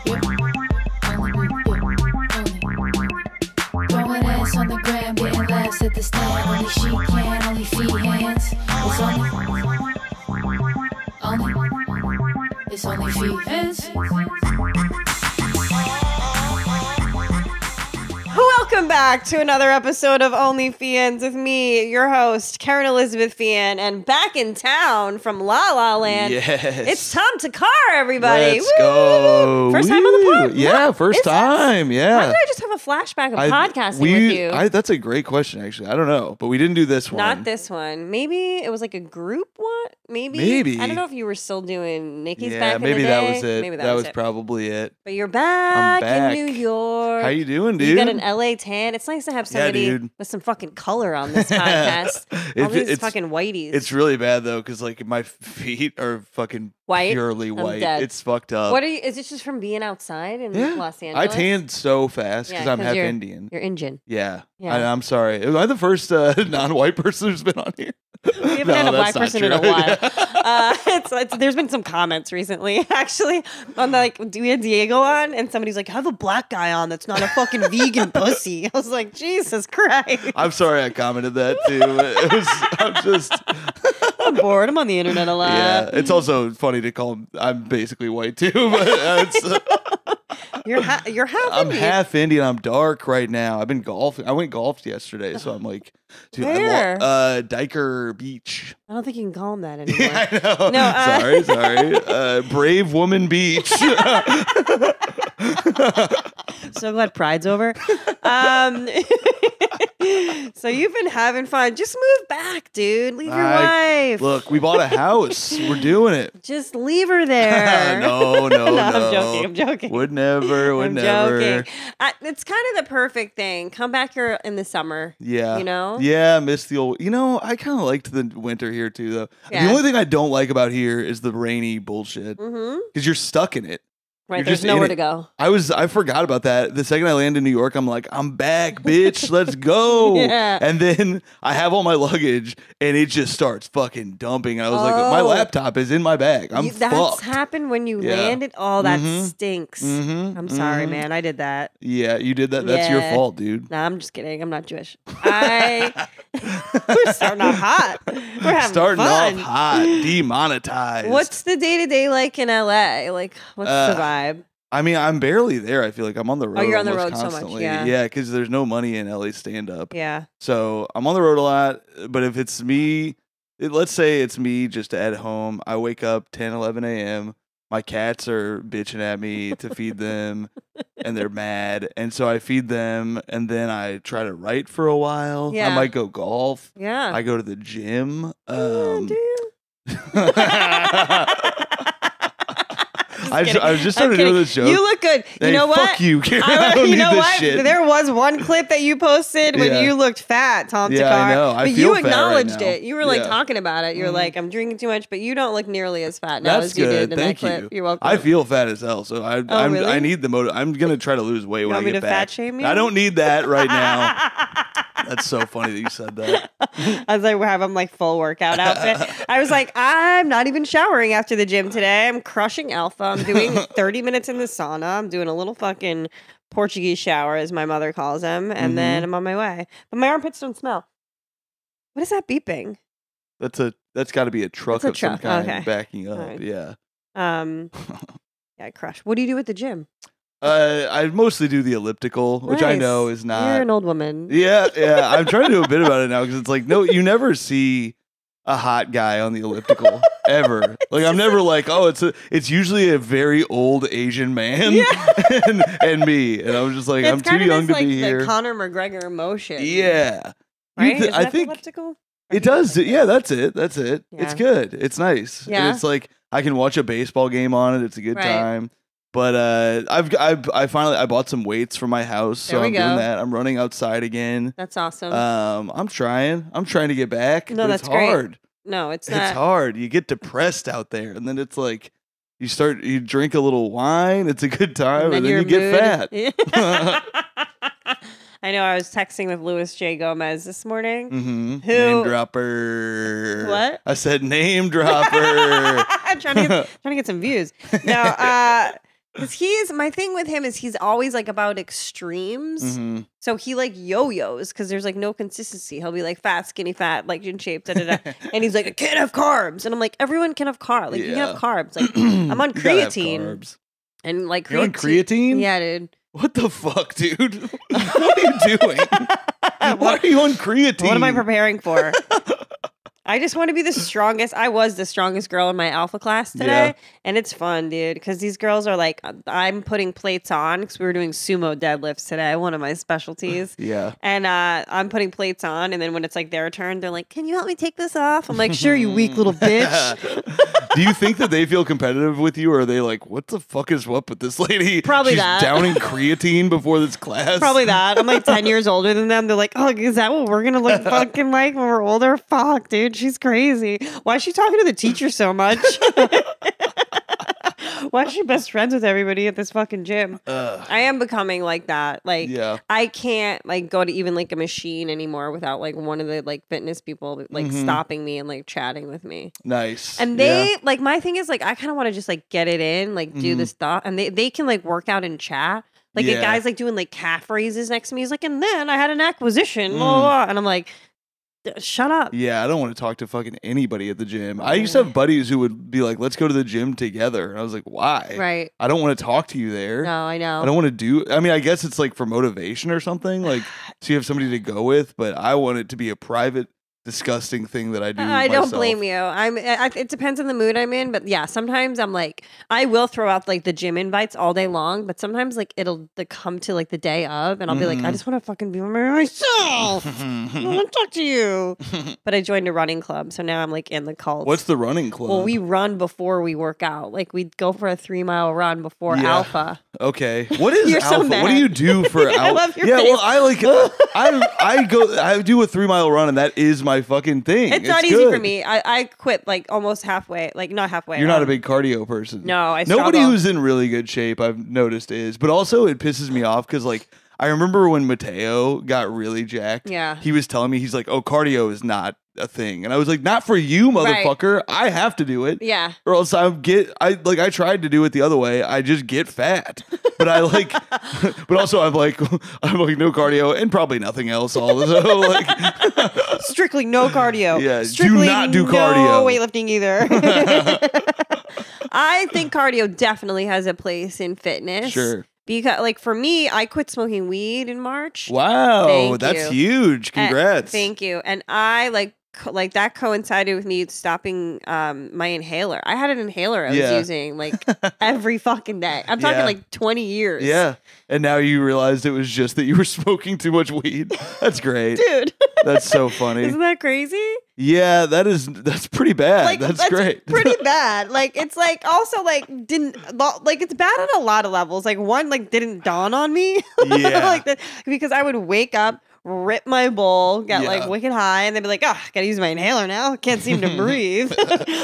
Throwing ass on the gram, getting laughs at the stand. Only she can, only feet, hands. It's only feet, hands. Welcome back to another episode of Only Fians with me, your host, Karen Elizabeth Fian, and back in town from La La Land. Yes. It's Tom Takar, everybody. Let's go. First time on the pod? Yeah, first time. Yeah. Why did I just have a flashback of podcasting with you? That's a great question, actually. I don't know, but we didn't do this one. Not this one. Maybe it was like a group one? Maybe. I don't know if you were still doing Nikki's back in the day. maybe that was it. Maybe that was probably it. But you're back, I'm back in New York. How you doing, dude? You got an LA tan. It's nice to have somebody with some fucking color on this podcast. All these fucking whiteys. It's really bad, though, because like my feet are fucking white? purely I'm white. dead. It's fucked up. What are you? Is it just from being outside in Los Angeles? I tanned so fast because I'm half Indian. You're Indian. Yeah. I'm sorry. Am I the first non-white person who's been on here? We haven't had a black person in a while. There's been some comments recently, actually, on we had Diego on, and somebody's like, have a black guy on that's not a fucking vegan pussy. I was like, Jesus Christ. I'm sorry I commented that, too. I'm bored. I'm on the internet a lot. Yeah, it's also funny to call him, I'm basically white, too, but You're half Indian. I'm half Indian. I'm dark right now. I've been golfing. I went golfed yesterday, so I'm like, dude, where? Diker Beach. I don't think you can call him that anymore. Yeah, I know. Sorry. Brave Woman Beach. So glad Pride's over. So you've been having fun. Just move back, dude. Leave your wife. Look, we bought a house. We're doing it. Just leave her there. No. I'm joking. Would never. Joking. It's kind of the perfect thing. Come back here in the summer. Yeah. You know? Yeah, I miss the old... I kind of liked the winter here, too, though. Yeah. The only thing I don't like about here is the rainy bullshit. Because you're stuck in it. Right, there's nowhere to go. I forgot about that. The second I land in New York, I'm like, I'm back, bitch. Let's go. Yeah. And then I have all my luggage, and it just starts fucking dumping. And I was like, my laptop is in my bag. That's happened when you landed. Oh, that stinks. I'm sorry, man. I did that. Yeah, you did that. That's your fault, dude. Nah, I'm just kidding. I'm not Jewish. We're starting off hot. We're having fun. Off hot. Demonetized. What's the day-to-day like in LA? Like, what's the vibe? I mean, I'm barely there. I feel like I'm on the road. Oh, you're on the road constantly. so much, yeah, because there's no money in LA stand-up. Yeah. So I'm on the road a lot. But if it's me, let's say it's me just at home. I wake up 10, 11 a.m. My cats are bitching at me to feed them, and they're mad. And so I feed them, and then I try to write for a while. Yeah. I might go golf. Yeah. I go to the gym. Do you? I was just started doing this joke. You look good. You know what? Fuck you, Karen. I don't need this shit. There was one clip that you posted when you looked fat, Tom Takar. I know. But feel you fat acknowledged right now. it. You were talking about it. You're like, I'm drinking too much, but you don't look nearly as fat now That's as you good. did in Thank that clip. you. You're welcome. I feel fat as hell, so I really? need the motive. I'm gonna try to lose weight when I get back. Want me to fat shame you? I don't need that right now. That's so funny that you said that. I was like, I'm like full workout outfit. I was like, I'm not even showering after the gym today. I'm crushing alpha. I'm doing 30 minutes in the sauna. I'm doing a little fucking Portuguese shower, as my mother calls them, and then I'm on my way. But my armpits don't smell. What is that beeping? That's got to be a truck of some kind backing up. Right. Yeah. Yeah, crush. What do you do at the gym? I mostly do the elliptical, which I know is not. You're an old woman. Yeah. I'm trying to do a bit about it now because it's like, no, you never see a hot guy on the elliptical ever. Like I'm never like, it's usually a very old Asian man and me, and I'm just like, I'm too young to be here. The Conor McGregor motion. Yeah. Right? I think elliptical? It does. Yeah, that's it. Yeah. It's good. It's nice. Yeah. And it's like I can watch a baseball game on it. It's a good time. But I finally bought some weights for my house, so I'm doing that. I'm running outside again. That's awesome. I'm trying to get back. No, but that's great. hard. No, it's not. It's hard. You get depressed out there, and then it's like you drink a little wine. It's a good time, and then you get fat. I know. I was texting with Louis J. Gomez this morning. Mm-hmm. Name dropper. What? I said name dropper. trying to get some views. No, Because my thing with him is he's always like about extremes. Mhm. So he like yo-yos because there's like no consistency. He'll be like fat, skinny, fat, like in shape, da da da. And he's like, I can't have carbs. And I'm like, everyone can have carbs. Like you can have Yeah. I'm on You gotta have creatine. carbs. And like You're on creatine? Yeah, dude. What the fuck, dude? What are you doing? Why are you on creatine? What am I preparing for? I just want to be the strongest. I was the strongest girl in my alpha class today. Yeah. And it's fun, dude, because these girls are like, I'm putting plates on because we were doing sumo deadlifts today, one of my specialties. Yeah. And I'm putting plates on. And then when it's like their turn, they're like, can you help me take this off? I'm like, sure, you weak little bitch. Do you think that they feel competitive with you, or are they like, what the fuck is up with this lady? Probably She's that. downing creatine before this class. Probably that. I'm like 10 years older than them. They're like, oh, is that what we're going to look fucking like when we're older? Fuck, dude. She's crazy. Why is she talking to the teacher so much? Why is she best friends with everybody at this fucking gym? Ugh. I am becoming like that. Like, Yeah. I can't like go to even like a machine anymore without like one of the like fitness people like stopping me and like chatting with me. Nice. And they like my thing is like I kind of want to just like get it in, like do this stuff, and they can like work out and chat. Like Yeah. a guy's like doing like calf raises next to me. He's like, and then I had an acquisition, blah, blah, blah. And I'm like, shut up. Yeah, I don't want to talk to fucking anybody at the gym. I used to have buddies who would be like, let's go to the gym together. And I was like, why? Right. I don't want to talk to you there. No, I know. I don't want to do. I mean, I guess it's like for motivation or something. Like, so you have somebody to go with, but I want it to be a private, disgusting thing that I do. I don't myself. blame you. It depends on the mood I'm in, but yeah, sometimes I'm like, I will throw out like the gym invites all day long, but sometimes like it'll come to like the day of, and I'll be like, I just want to fucking be by myself. I don't want to talk to you. But I joined a running club, so now I'm like in the cult. What's the running club? Well, we run before we work out. Like we'd go for a 3-mile run before Yeah. alpha. Okay. What is You're so alpha? What do mad. you do for alpha? I love your yeah, face. well, I do a 3-mile run, and that is my fucking thing. It's not easy good. for me. I quit like almost halfway. Like not halfway. You're not a big cardio person. No, I Nobody struggle. who's in really good shape, I've noticed, is. But also, it pisses me off because, like, I remember when Mateo got really jacked. Yeah. He was telling me, he's like, oh, cardio is not a thing. And I was like, not for you, Right. motherfucker. I have to do it. Yeah. Or else I tried to do it the other way. I just get fat. But I like, but also I'm like no cardio and probably nothing else. Also, like, Strictly no cardio. Yeah, do Strictly not do no cardio. weightlifting either. I think cardio definitely has a place in fitness. Sure. Because like for me, I quit smoking weed in March. wow, Thank that's you. huge. And- Congrats. thank you. And I like that coincided with me stopping my inhaler. I had an inhaler I was Yeah. using like every fucking day. I'm talking Yeah. like 20 years. Yeah. And now you realized it was just that you were smoking too much weed. That's great. Dude. That's so funny. Isn't that crazy? Yeah, that's pretty bad. Like that's great. pretty bad. Like it's like also like it's bad on a lot of levels. Like one like didn't dawn on me. Yeah. Like that, because I would wake up, rip my bowl, get Yeah. like wicked high, and then be like, oh, gotta use my inhaler now. Can't seem to breathe.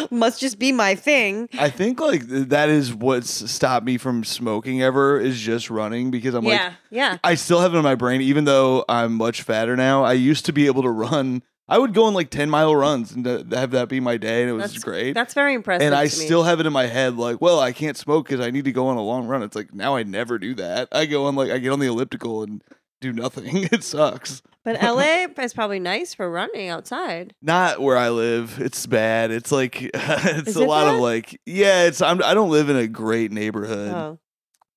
Must just be my thing. I think like that is what's stopped me from smoking ever is just running because I'm like Yeah. I still have it in my brain even though I'm much fatter now. I used to be able to run. I would go on like 10-mile runs and have that be my day and it was great. That's very impressive. And I to me. still have it in my head like, well, I can't smoke because I need to go on a long run. It's like now I never do that. I go on I get on the elliptical and do nothing. It sucks. But LA is probably nice for running outside. Not where I live. It's bad. It's like it's Is a it lot bad? of like I don't live in a great neighborhood. Oh.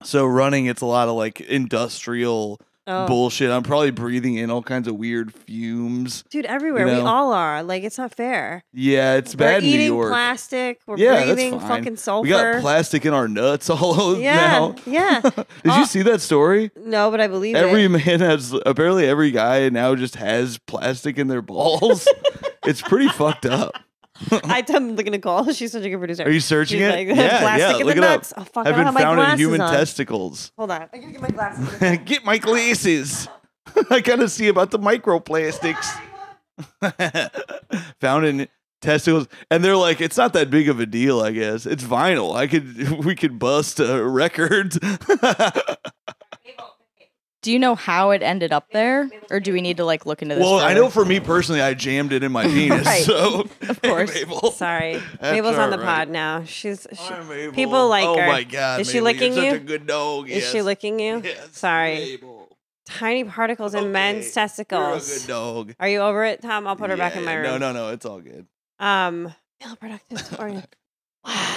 So running it's a lot of like industrial Oh. bullshit. I'm probably breathing in all kinds of weird fumes. Dude, everywhere. You We know? all are. Like, it's not fair. Yeah, it's We're bad in New eating York. plastic. We're Yeah, that's breathing fine. fucking sulfur. We got plastic in our nuts all over Yeah, now. yeah. Did Oh. you see that story? No, but I believe Every it. man apparently every guy now just has plastic in their balls. It's pretty fucked up. I'm looking to call. She's such a good producer. Are you searching She's it? like, Yeah, plastic in look the it up. nuts. Oh, fuck, Have I don't been have my found in glasses human on. testicles. Hold on. I gotta get my glasses on. Get my glasses. I gotta see about the microplastics. Found in testicles, and they're like, it's not that big of a deal. I guess it's vinyl. We could bust a record. Do you know how it ended up there, or do we need to like look into this? Well, I further? know for me personally, I jammed it in my penis. Right. So Of course. Mabel. Sorry, That's Mabel's on the all right. pod now. She's Hi, Mabel. people like oh her. my God, Is she Mabel, licking you're you? Such a good dog. Is she licking you? Yes, Sorry. Mabel. Tiny particles in men's Okay, testicles. You're a good dog. Are you over it, Tom? I'll put her back in my room. No, it's all good. Male productive organ. Wow.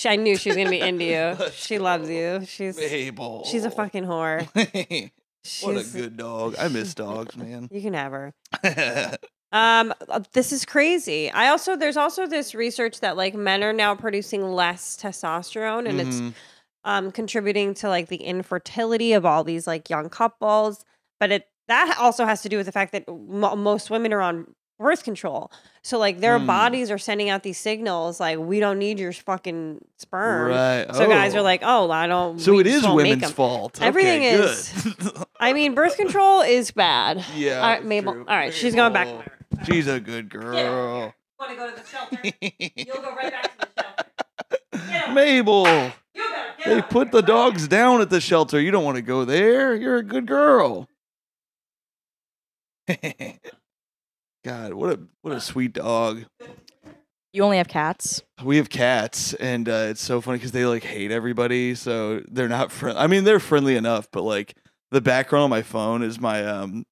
I knew she was gonna be into you. She loves you. She's Mabel. a fucking whore. What a She's- good dog. I miss dogs, man. You can have her. This is crazy. There's also this research that like men are now producing less testosterone, and Mhm. it's contributing to like the infertility of all these like young couples. But that also has to do with the fact that most women are on birth control, so like their Mm. bodies are sending out these signals like we don't need your fucking sperm. Right. So guys Oh. are like, oh, I don't. So we it just is won't make women's 'em. fault. Everything Okay, is. good. I mean, birth control is bad. Yeah. All right, it's Mabel. true. All right, she's going back. Mabel. She's a good girl. Want to go to the shelter? You'll go right back to the shelter. Mabel, You better get they up put here. the dogs down at the shelter. You don't want to go there. You're a good girl. God, what a sweet dog. You only have cats. We have cats, and it's so funny because they like hate everybody, so they're not friendly. I mean, they're friendly enough, but like the background on my phone is my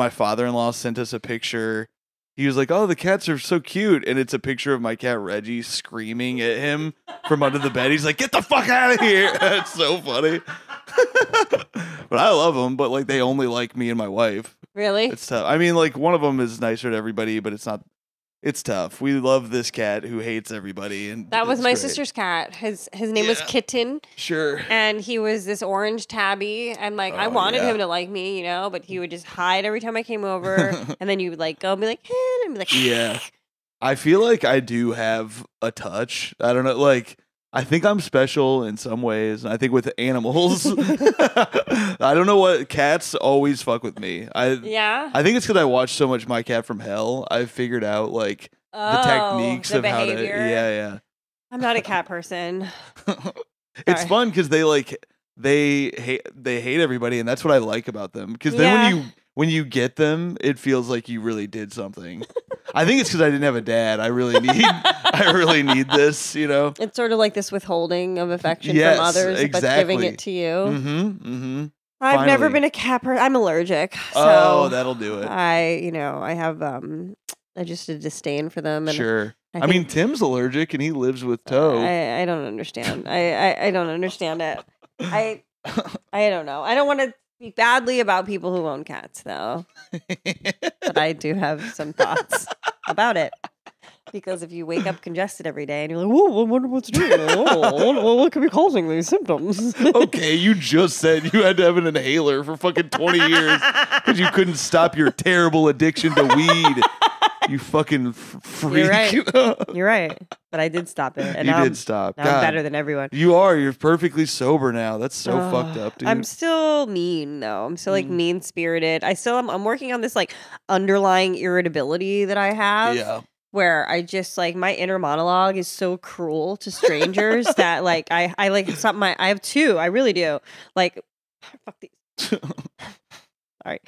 father-in-law sent us a picture. He was like, "Oh, the cats are so cute," and it's a picture of my cat Reggie screaming at him from under the bed. He's like, "Get the fuck out of here!" It's so funny. But I love them, but like they only like me and my wife. Really? It's tough. I mean, like one of them is nicer to everybody, but it's not. It's tough. We love this cat who hates everybody, and That was it's my great. sister's cat. His name was Yeah. Kitten, Sure. and he was this orange tabby. And like I Oh, wanted yeah. him to like me, you know, but he would just hide every time I came over. And then you would like go and be like, "Eh," and be like, Yeah. I feel like I do have a touch. I don't know. Like I think I'm special in some ways. And I think with animals, I don't know what cats always fuck with me. Yeah. I think it's because I watched so much My Cat from Hell. I've figured out like the techniques the of how to. behavior. Yeah. I'm not a cat person. It's Sorry. fun because they hate everybody, and that's what I like about them. Because then when you get them, it feels like you really did something. I think it's because I didn't have a dad. I really need this. You know. It's sort of like this withholding of affection Yes, from others, but giving exactly. it to you. Mm-hmm. Mm-hmm. I've never Finally. been a cat person. I'm allergic. So Oh, that'll do it. I have just a disdain for them. And Sure. I think- mean, Tim's allergic, and he lives with Toe. I don't understand. I don't understand it. I don't know. I don't want to speak badly about people who own cats, though. But I do have some thoughts about it. Because if you wake up congested every day and you're like, "Whoa, I wonder what's doing it. Oh, what could be causing these symptoms?" Okay, you just said you had to have an inhaler for fucking 20 years because you couldn't stop your terrible addiction to weed. You fucking freak. You're right. You're right. But I did stop it. And You now did stop. Now I'm God. better than everyone. You are. You're perfectly sober now. That's so fucked up, dude. I'm still mean though. I'm still like mean spirited. I'm working on this like underlying irritability that I have. Yeah. Where I just like my inner monologue is so cruel to strangers that like I like something I have two. I really do. Like fuck these. Sorry.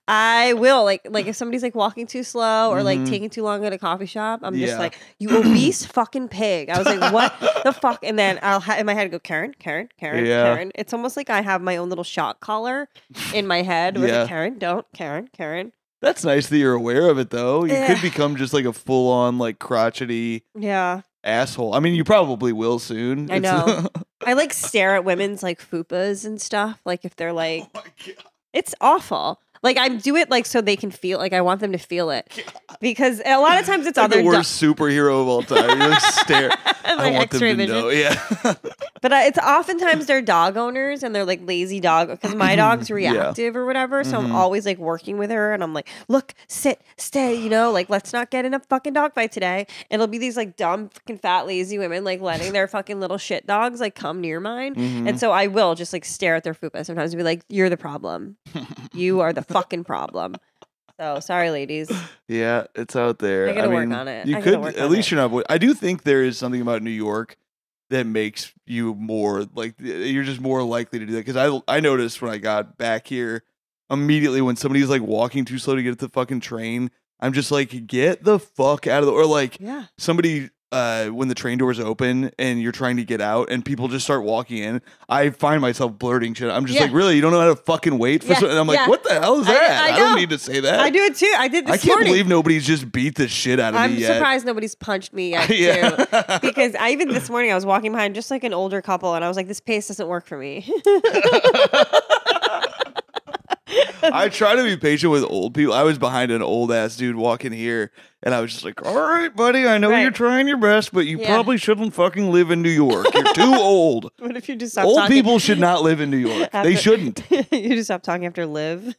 I will like if somebody's like walking too slow or like Mhm. taking too long at a coffee shop, I'm Yeah. just like, you obese fucking pig. I was like, what the fuck? And then I'll in my head go, Karen. Yeah. It's almost like I have my own little shock collar in my head. Where Yeah. it's like, Karen. That's nice that you're aware of it, though. You could Eh. become just like a full on, like, crotchety Yeah. asshole. I mean, you probably will soon. I know. I like stare at women's like fupas and stuff. Like if they're like, Oh my God. it's awful. Like I do it like so they can feel like I want them to feel it because a lot of times it's Like other the worst superhero of all time. You like stare. I like want them X-ray to vision. know. Yeah. But it's oftentimes they're dog owners and they're like lazy dog because my dog's Yeah. reactive or whatever. So Mhm. I'm always like working with her and I'm like, look, sit, stay, you know, like let's not get in a fucking dog fight today. And it'll be these like dumb fucking fat lazy women like letting their fucking little shit dogs like come near mine. Mhm. And so I will just like stare at their fupa sometimes and be like, you're the problem. You are the fucking problem. So sorry, ladies. Yeah, it's out there. I gotta work mean, on it. You I gotta could work at on least it. you're not. I do think there is something about New York that makes you more like you're just more likely to do that. Because I noticed when I got back here immediately when somebody's like walking too slow to get to the fucking train, I'm just like, get the fuck out of the, or like Yeah. somebody when the train doors open and you're trying to get out and people just start walking in, I find myself blurting shit. I'm just Yeah. like, really? You don't know how to fucking wait for Yeah, something? And I'm like, yeah. what the hell is that? I I don't know. need to say that. I do it too. I did this I can't morning. believe nobody's just beat the shit out of I'm me yet. surprised nobody's punched me yet, Yeah. too. Because even this morning I was walking behind just like an older couple and I was like, this pace doesn't work for me. I try to be patient with old people. I was behind an old ass dude walking here, and I was just like, all right, buddy, I know Right. you're trying your best, but you Yeah. probably shouldn't fucking live in New York. You're too old. What if you just stop Old talking? people should not live in New York. They After- shouldn't. You just stop talking after live.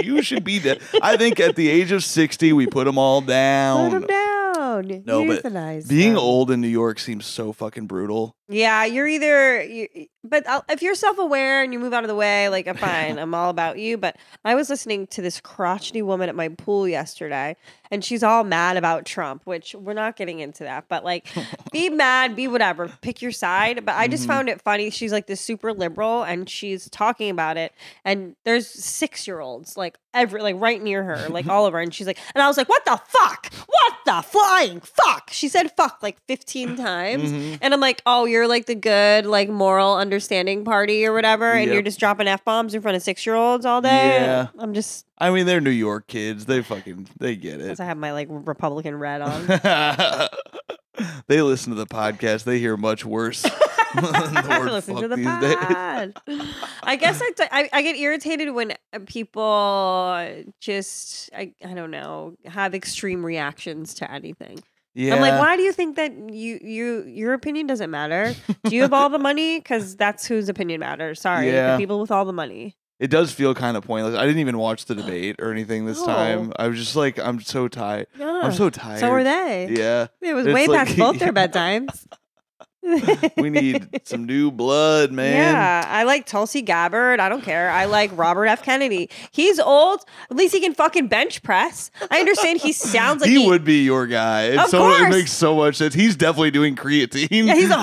You should be dead. I think at the age of 60, we put them all Put down. them down. No, but Euthanize being them. old in New York seems so fucking brutal. Yeah, you're either, but if you're self-aware and you move out of the way, like, I'm fine, I'm all about you. But I was listening to this crotchety woman at my pool yesterday, and she's all mad about Trump, which we're not getting into that. But like, be mad, be whatever, pick your side. But I just found it funny. She's like this super liberal, and she's talking about it, and there's 6-year-olds like right near her, like all over, and she's like, and I was like, what the fuck? What the flying fuck? She said fuck like 15 times, and I'm like, oh, you're like the good, like moral understanding party or whatever, and Yep. you're just dropping F-bombs in front of 6-year-olds all day. Yeah. I'm just, I mean, they're New York kids. They get because it. I have my like Republican red on. They listen to the podcast. They hear much worse. than the I word listen fuck to the these pod. days. I guess I get irritated when people just I don't know, have extreme reactions to anything. Yeah. I'm like, why do you think that your opinion doesn't matter? Do you have all the money? Because that's whose opinion matters. Sorry, Yeah. the people with all the money. It does feel kind of pointless. I didn't even watch the debate or anything this No. time. I was just like, I'm so tired. Yeah. I'm so tired. So are they. Yeah. It was It's way like- past both their bedtimes. We need some new blood, man. Yeah, I like Tulsi Gabbard. I don't care. I like Robert F. Kennedy. He's old. At least he can fucking bench press. I understand he sounds like he would be your guy. And Of so it course. makes so much sense. He's definitely doing creatine. Yeah, he's 100%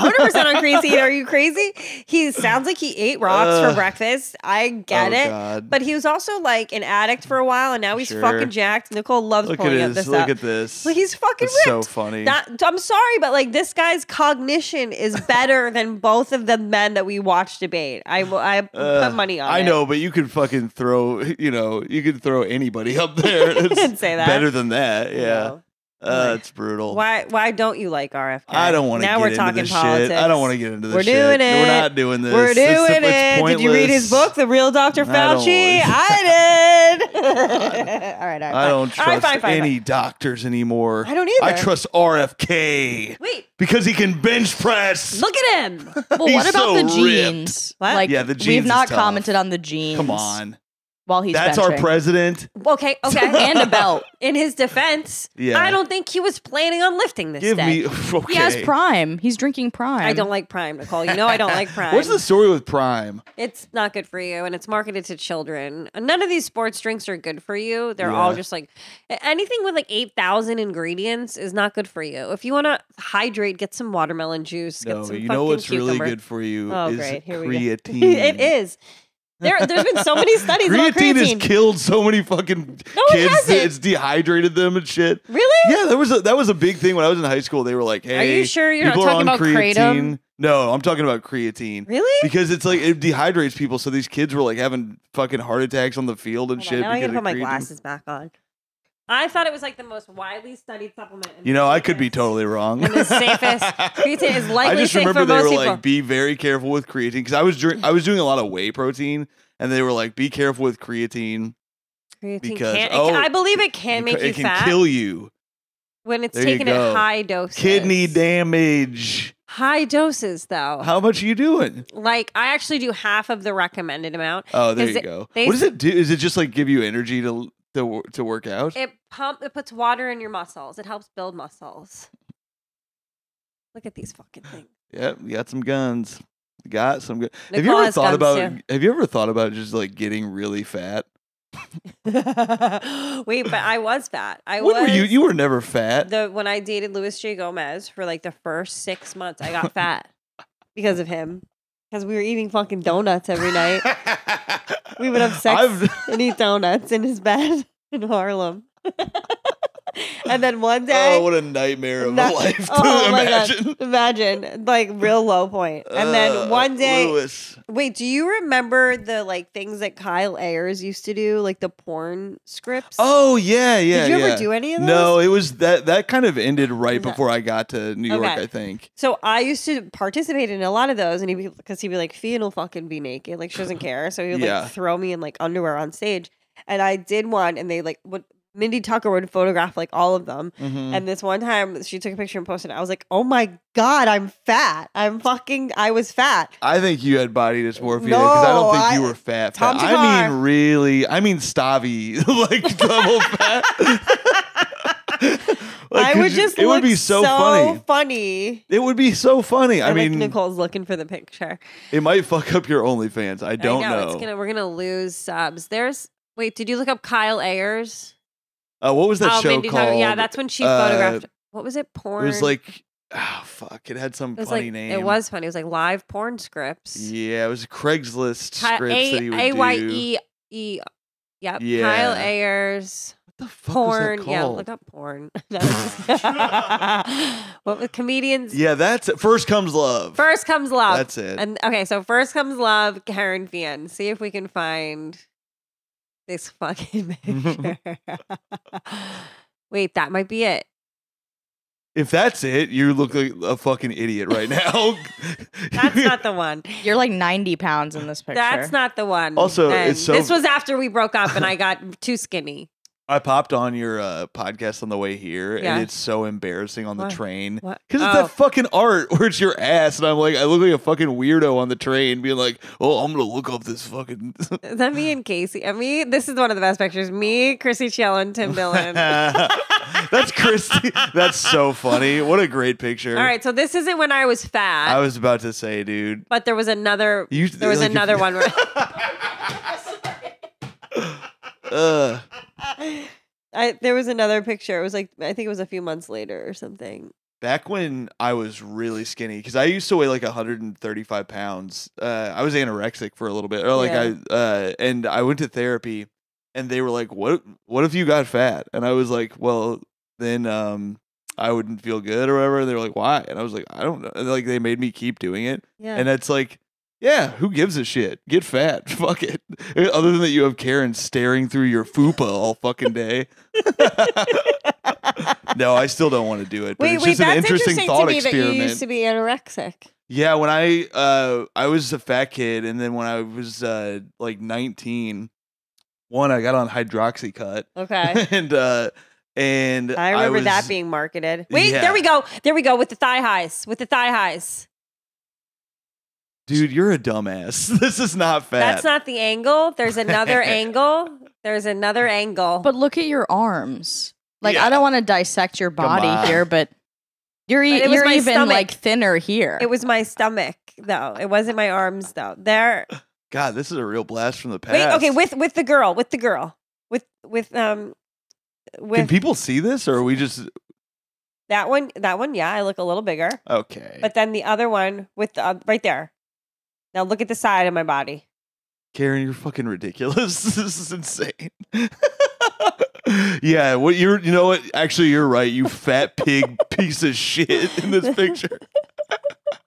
on creatine. Are you crazy? He sounds like he ate rocks for breakfast. I get Oh, it. God. But he was also like an addict for a while, and now he's Sure. fucking jacked. Nicole loves Look pulling at up this. this Look up. at this. Like he's fucking It's ripped. so funny. I'm sorry, but like this guy's cognition is better than both of the men that we watch debate. I put money on it. I know, but you could fucking throw, you could throw anybody up there. It's didn't say that. Better than that. I Yeah. know. It's brutal. Why don't you like RFK? I don't want to Now get we're into talking this politics. shit. I don't want to get into this We're shit. doing it. We're not doing this. We're doing It's it. Did you read his pointless. book, The Real Dr. I don't Fauci? want- I did. all right. I don't All right, trust fine. any doctors anymore. I don't I either. trust RFK Wait, because he can bench press. look at him. Well, He's what about so the ripped. genes? What? Like, Yeah, the genes we've is not tough. commented on the genes. Come on. While he's That's our benching. president. Okay. and a belt. In his defense, Yeah. I don't think he was planning on lifting this Give day. me okay. He has Prime. He's drinking Prime. I don't like Prime, Nicole. You know I don't like Prime. What's the story with Prime? It's not good for you, and it's marketed to children. None of these sports drinks are good for you. They're all Yeah. just like anything with like 8,000 ingredients is not good for you. If you want to hydrate, get some watermelon juice. Get No, some you know fucking what's cucumber. really good for you Oh, is great. Here we go. creatine. It is. There's been so many studies about Creatine has creatine. killed so many fucking No, it kids. hasn't. It's dehydrated them and shit. Really? Yeah, that was a big thing when I was in high school. They were like, "Hey, you sure you're not people are talking on about creatine." kratom? No, I'm talking about creatine. Really? Because it's like it dehydrates people, so these kids were like having fucking heart attacks on the field and Hold on, shit. now I because gotta of put my creatine. glasses back on. I thought it was like the most widely studied supplement. and You know, I could be safest. totally wrong. And the safest. Creatine is likely I just safe remember for they most were people. like, "Be very careful with creatine," because I was doing a lot of whey protein, and they were like, "Be careful with creatine Creatine because I believe it can make you it can fat kill you, when it's There you taken go. at high doses. kidney damage." High doses, though. How much are you doing? Like I actually do half of the recommended amount. Oh, there 'Cause you they- go. they What does it do? Is it just like give you energy to work out? It puts water in your muscles. It helps build muscles. Look at these fucking things. Yep, you got some guns. You got some. Have you Nicole ever has thought guns, about? too. Have you ever thought about just like getting really fat? Wait, but I was fat. When were you? You were never fat. When I dated Louis J. Gomez for like the first 6 months, I got fat because of him. Because we were eating fucking donuts every night. We would have sex and eat donuts in his bed in Harlem. And then one day, oh, what a nightmare of a life to imagine. God. Imagine, like real low point. And then one day, Louis. wait, do you remember the like things that Kyle Ayers used to do, like the porn scripts? Oh yeah. Did you ever do any of those? No, it was that kind of ended right before I got to New York, Okay. I think. So I used to participate in a lot of those, and because he'd be like, "Fionn will fucking be naked," like she doesn't care. So he would Yeah. like throw me in like underwear on stage, and I did one, and they like would. Mindy Tucker would photograph like all of them. Mhm. And this one time she took a picture and posted it. I was like, oh my God, I'm fat. I was fat. I think you had body dysmorphia because I don't think you were fat. Tom I Takar. mean, really, I mean, Stavi, like double fat. Like, I would just it would look be so funny. It would be so funny. I think mean, Nicole's looking for the picture. it might fuck up your OnlyFans. I don't know. We're gonna lose subs. Wait, did you look up Kyle Ayers? What was that show Mindy Tucker. called? Yeah, that's when she photographed. What was it? Porn. It was like, fuck. It had some It was funny like name. it was funny. It was like live porn scripts. Yeah, it was Craigslist scripts that he would do. AYE. Yep. Yeah. Kyle Ayers. What the fuck Porn. was that Yeah, called? look up porn. What with comedians? Yeah, that's it. First Comes Love. First Comes Love. That's it. And okay, so First Comes Love, Karen Fionn. See if we can find this fucking picture. Wait, that might be it. If that's it, you look like a fucking idiot right now. That's not the one. You're like 90 pounds in this picture. That's not the one. Also, And it's so- this was after we broke up and I got too skinny. I popped on your podcast on the way here, Yeah. and it's so embarrassing on the What? train. What? Because it's Oh. that fucking art where it's your ass, and I'm like, I look like a fucking weirdo on the train, being like, oh, I'm gonna look up this fucking. Is that me and Casey? This is one of the best pictures. Me, Chrissy Chiello, and Tim Dillon. That's Christy. That's so funny. What a great picture. All right, so this isn't when I was fat, I was about to say, dude. but there was another. You- There was like, if another you- one where there was another picture. It was like I think it was a few months later or something. Back when I was really skinny, because I used to weigh like 135 pounds. I was anorexic for a little bit, or like and I went to therapy, and they were like, "What if you got fat?" And I was like, "Well, then I wouldn't feel good or whatever." And they were like, "Why?" And I was like, "I don't know." And like they made me keep doing it, Yeah. and it's like, yeah, who gives a shit? Get fat, fuck it. Other than that, you have Karen staring through your fupa all fucking day. No, I still don't want to do it. But it's just an that's interesting thought to me experiment. that you used to be anorexic. Yeah, when I was a fat kid, and then when I was like 19, I got on Hydroxycut, Okay. and I remember was, that being marketed. Wait, Yeah. there we go. There we go with the thigh highs. dude, you're a dumbass. This is not fat. That's not the angle. There's another angle. There's another angle. But look at your arms. Like, Yeah. I don't want to dissect your Come body on. here, but you're But it was you're my even stomach. like thinner here. it was my stomach, though. It wasn't my arms, though. There. God, this is a real blast from the past. Wait. Okay. With the girl. Can people see this, or are we just that one. Yeah, I look a little bigger. okay? But then the other one with the right there. Now look at the side of my body. Karen, you're fucking ridiculous. This is insane. Yeah, you know what? Actually, you're right. You fat pig piece of shit in this picture.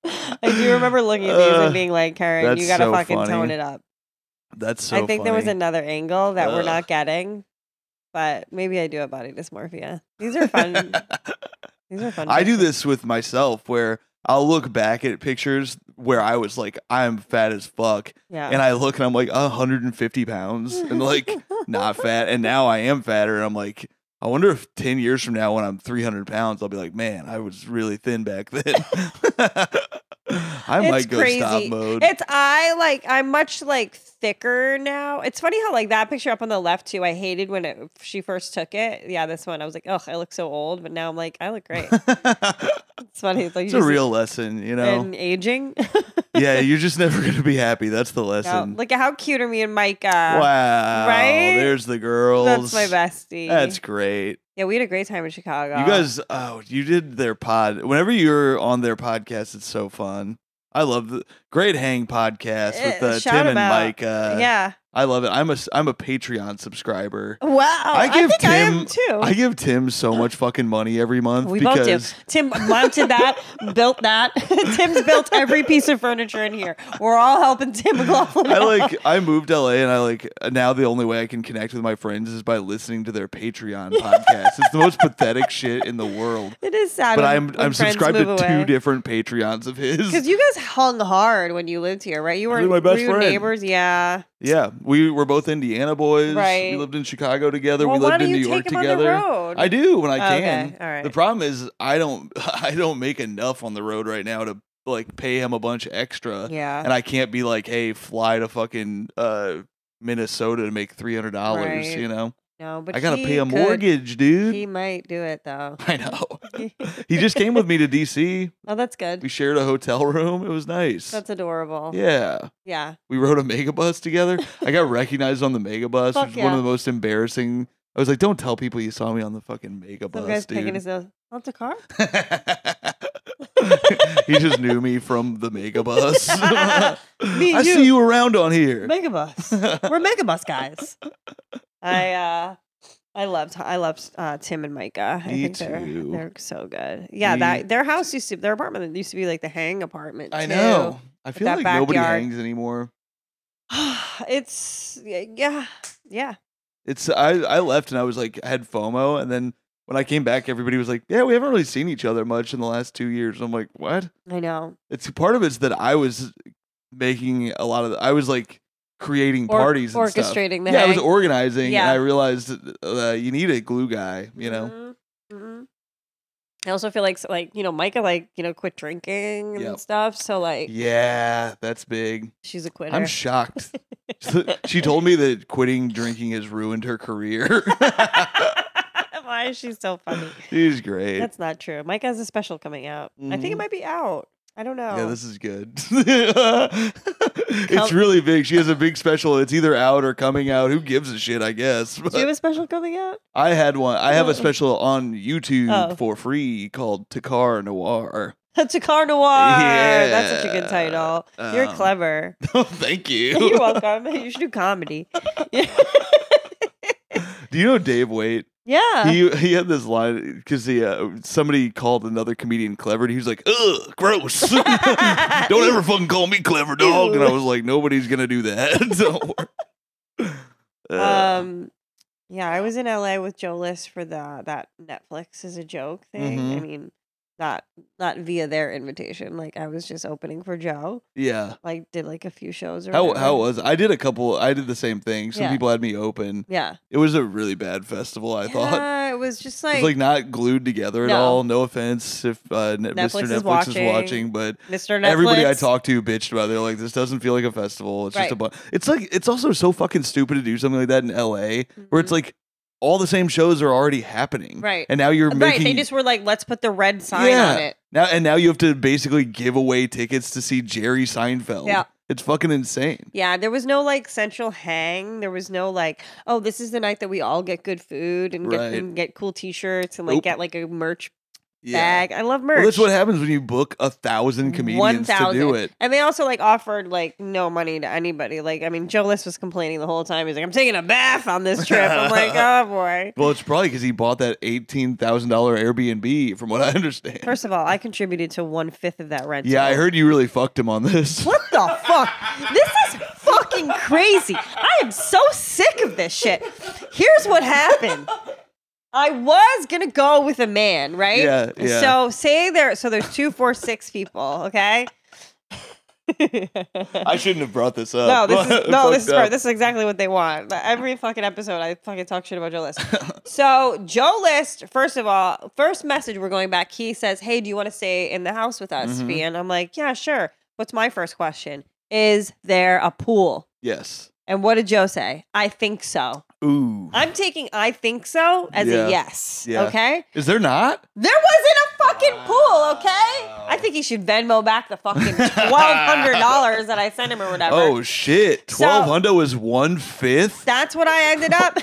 I do remember looking at these and being like, Karen, that's you gotta so fucking funny. tone it up. That's so. I think there was funny. another angle that we're Ugh. not getting, but maybe I do have body dysmorphia. These are fun. These are fun. I do pictures. this with myself, where I'll look back at pictures where I was like, I'm fat as fuck, Yeah. and I look and I'm like 150 pounds and like not fat, and now I am fatter, and I'm like, I wonder if 10 years from now when I'm 300 pounds, I'll be like, man, I was really thin back then. I It's might go crazy. stop mode. I'm much like thicker now. It's funny how like that picture up on the left too. I hated when she first took it. Yeah, this one I was like, oh, I look so old, but now I'm like, I look great. It's funny. It's like It's a real lesson, you know. in aging. Yeah, you're just never gonna be happy. That's the No, lesson. look at how cute are me and Micah. Wow, right? There's the girls. That's my bestie. That's great. Yeah, we had a great time in Chicago. You guys, you did their pod. Whenever you're on their podcast, it's so fun. I love the Great Hang podcast with shout Tim him and out. Mike. Yeah. I love it. I'm a Patreon subscriber. Wow. I think I am too. I give Tim so much fucking money every month We both do. because Tim mounted that, built that. Tim's built every piece of furniture in here. We're all helping Tim McLaughlin. I moved to LA and now the only way I can connect with my friends is by listening to their Patreon podcast. It's the most pathetic shit in the world. It is sad. But when I'm friends subscribed to move 2 away. different Patreons of his. Because you guys hung hard when you lived here, right? You were You're my best were you friend. neighbors. Yeah. Yeah, we were both Indiana boys. Right. We lived in Chicago together. Well, we why lived in don't New you York take him on the together. road? I do when I Oh, can. okay. All right. The problem is I don't make enough on the road right now to like pay him a bunch extra. Yeah. And I can't be like, hey, fly to fucking Minnesota to make $300. Right. You know, No, but I gotta he pay a could- mortgage, dude. He might do it though. I know. He just came with me to DC. Oh, that's good. We shared a hotel room. It was nice. That's adorable. Yeah. Yeah. We rode a megabus together. I got recognized on the megabus, Fuck which is one yeah. of the most embarrassing. I was like, don't tell people you saw me on the fucking Some megabus, guy's picking dude. his nose. Want the car? He just knew me from the megabus. Me and I you. see you around on here. Megabus. We're Megabus guys. I love Tim and Micah. I Me think too. they're so good. Yeah, Me- their apartment used to be like the hang apartment. I too. know. I feel that like nobody backyard. hangs anymore. It's yeah. It's I left and I was like, I had FOMO, and then when I came back, everybody was like, yeah, we haven't really seen each other much in the last 2 years. I'm like, what? I know. It's part of it's that I was making a lot of I was like creating parties and stuff. Orchestrating the Yeah, I was hang. organizing, Yeah. and I realized you need a glue guy, you know? Mhm. I also feel like Micah quit drinking and Yep. stuff. So like Yeah, that's big. she's a quitter. I'm shocked. She told me that quitting drinking has ruined her career. Why is she so funny? She's great. That's not true. Micah has a special coming out. I think it Mhm. might be out. I don't know. Yeah, this is good. It's really big. She has a big special. It's either out or coming out. Who gives a shit, I guess. Do you have a special coming out? I had one. I have a special on YouTube Oh. for free called Takar Noir. Takar Noir. That's such a good Yeah. title. You're Oh, clever. thank you. You're welcome. You should do comedy. Do you know Dave Waite? Yeah. He had this line because somebody called another comedian clever, and he was like, "Ugh, gross! Don't ever fucking call me clever, dog." And I was like, "Nobody's gonna do that." Don't worry. Yeah, I was in LA with Joe List for that Netflix is a joke thing. I Mhm. mean, not via their invitation. Like I was just opening for Joe. Yeah. Like did like a few shows or How whatever. was it? I did a couple. I did the same thing. Some Yeah. people had me open. Yeah. It was a really bad festival. I thought. Yeah, it was just It was like not glued together at No. all. No offense if Mr. Netflix is Netflix is watching, but Mr. Netflix. everybody I talked to bitched about it. They're like, this doesn't feel like a festival. It's just a Right. bunch. It's like it's also so fucking stupid to do something like that in LA, where it's Mhm. like all the same shows are already happening, Right. And now you're Right, making they just were like, let's put the red sign on it. now you have to basically give away tickets to see Jerry Seinfeld. Yeah. It's fucking insane. Yeah, there was no like central hang. There was no like, oh, this is the night that we all get good food and Right. get cool T-shirts and like Nope. get like a merch Yeah. bag. I love merch. Well, that's what happens when you book 1,000 comedians to 1,000. do it. And they also like offered like no money to anybody. Like, I mean, Joe List was complaining the whole time. He's like, I'm taking a bath on this trip. I'm like, oh boy. Well, it's probably because he bought that $18,000 Airbnb, from what I understand. First of all, I contributed to 1/5 of that rental. Yeah, I heard you really fucked him on this. What the fuck? This is fucking crazy. I am so sick of this shit. Here's what happened. I was gonna go with a man, right? Yeah, yeah. So there's 2, 4, 6 people, okay? I shouldn't have brought this up. No, this is no, Fucked up. this is exactly what they want. Every fucking episode, I fucking talk shit about Joe List. So Joe List, first of all, first message we're going back. He says, "Hey, do you want to stay in the house with us, Mhm. Fee?" And I'm like, "Yeah, sure." What's my first question? Is there a pool? Yes. And what did Joe say? I think so. Ooh. I'm taking "I think so" as Yeah. a yes. Yeah. Okay. Is there not? There wasn't a fucking pool, okay? I think he should Venmo back the fucking $1,200 that I sent him or whatever. Oh shit! So- 1200 was 1/5. That's what I ended up.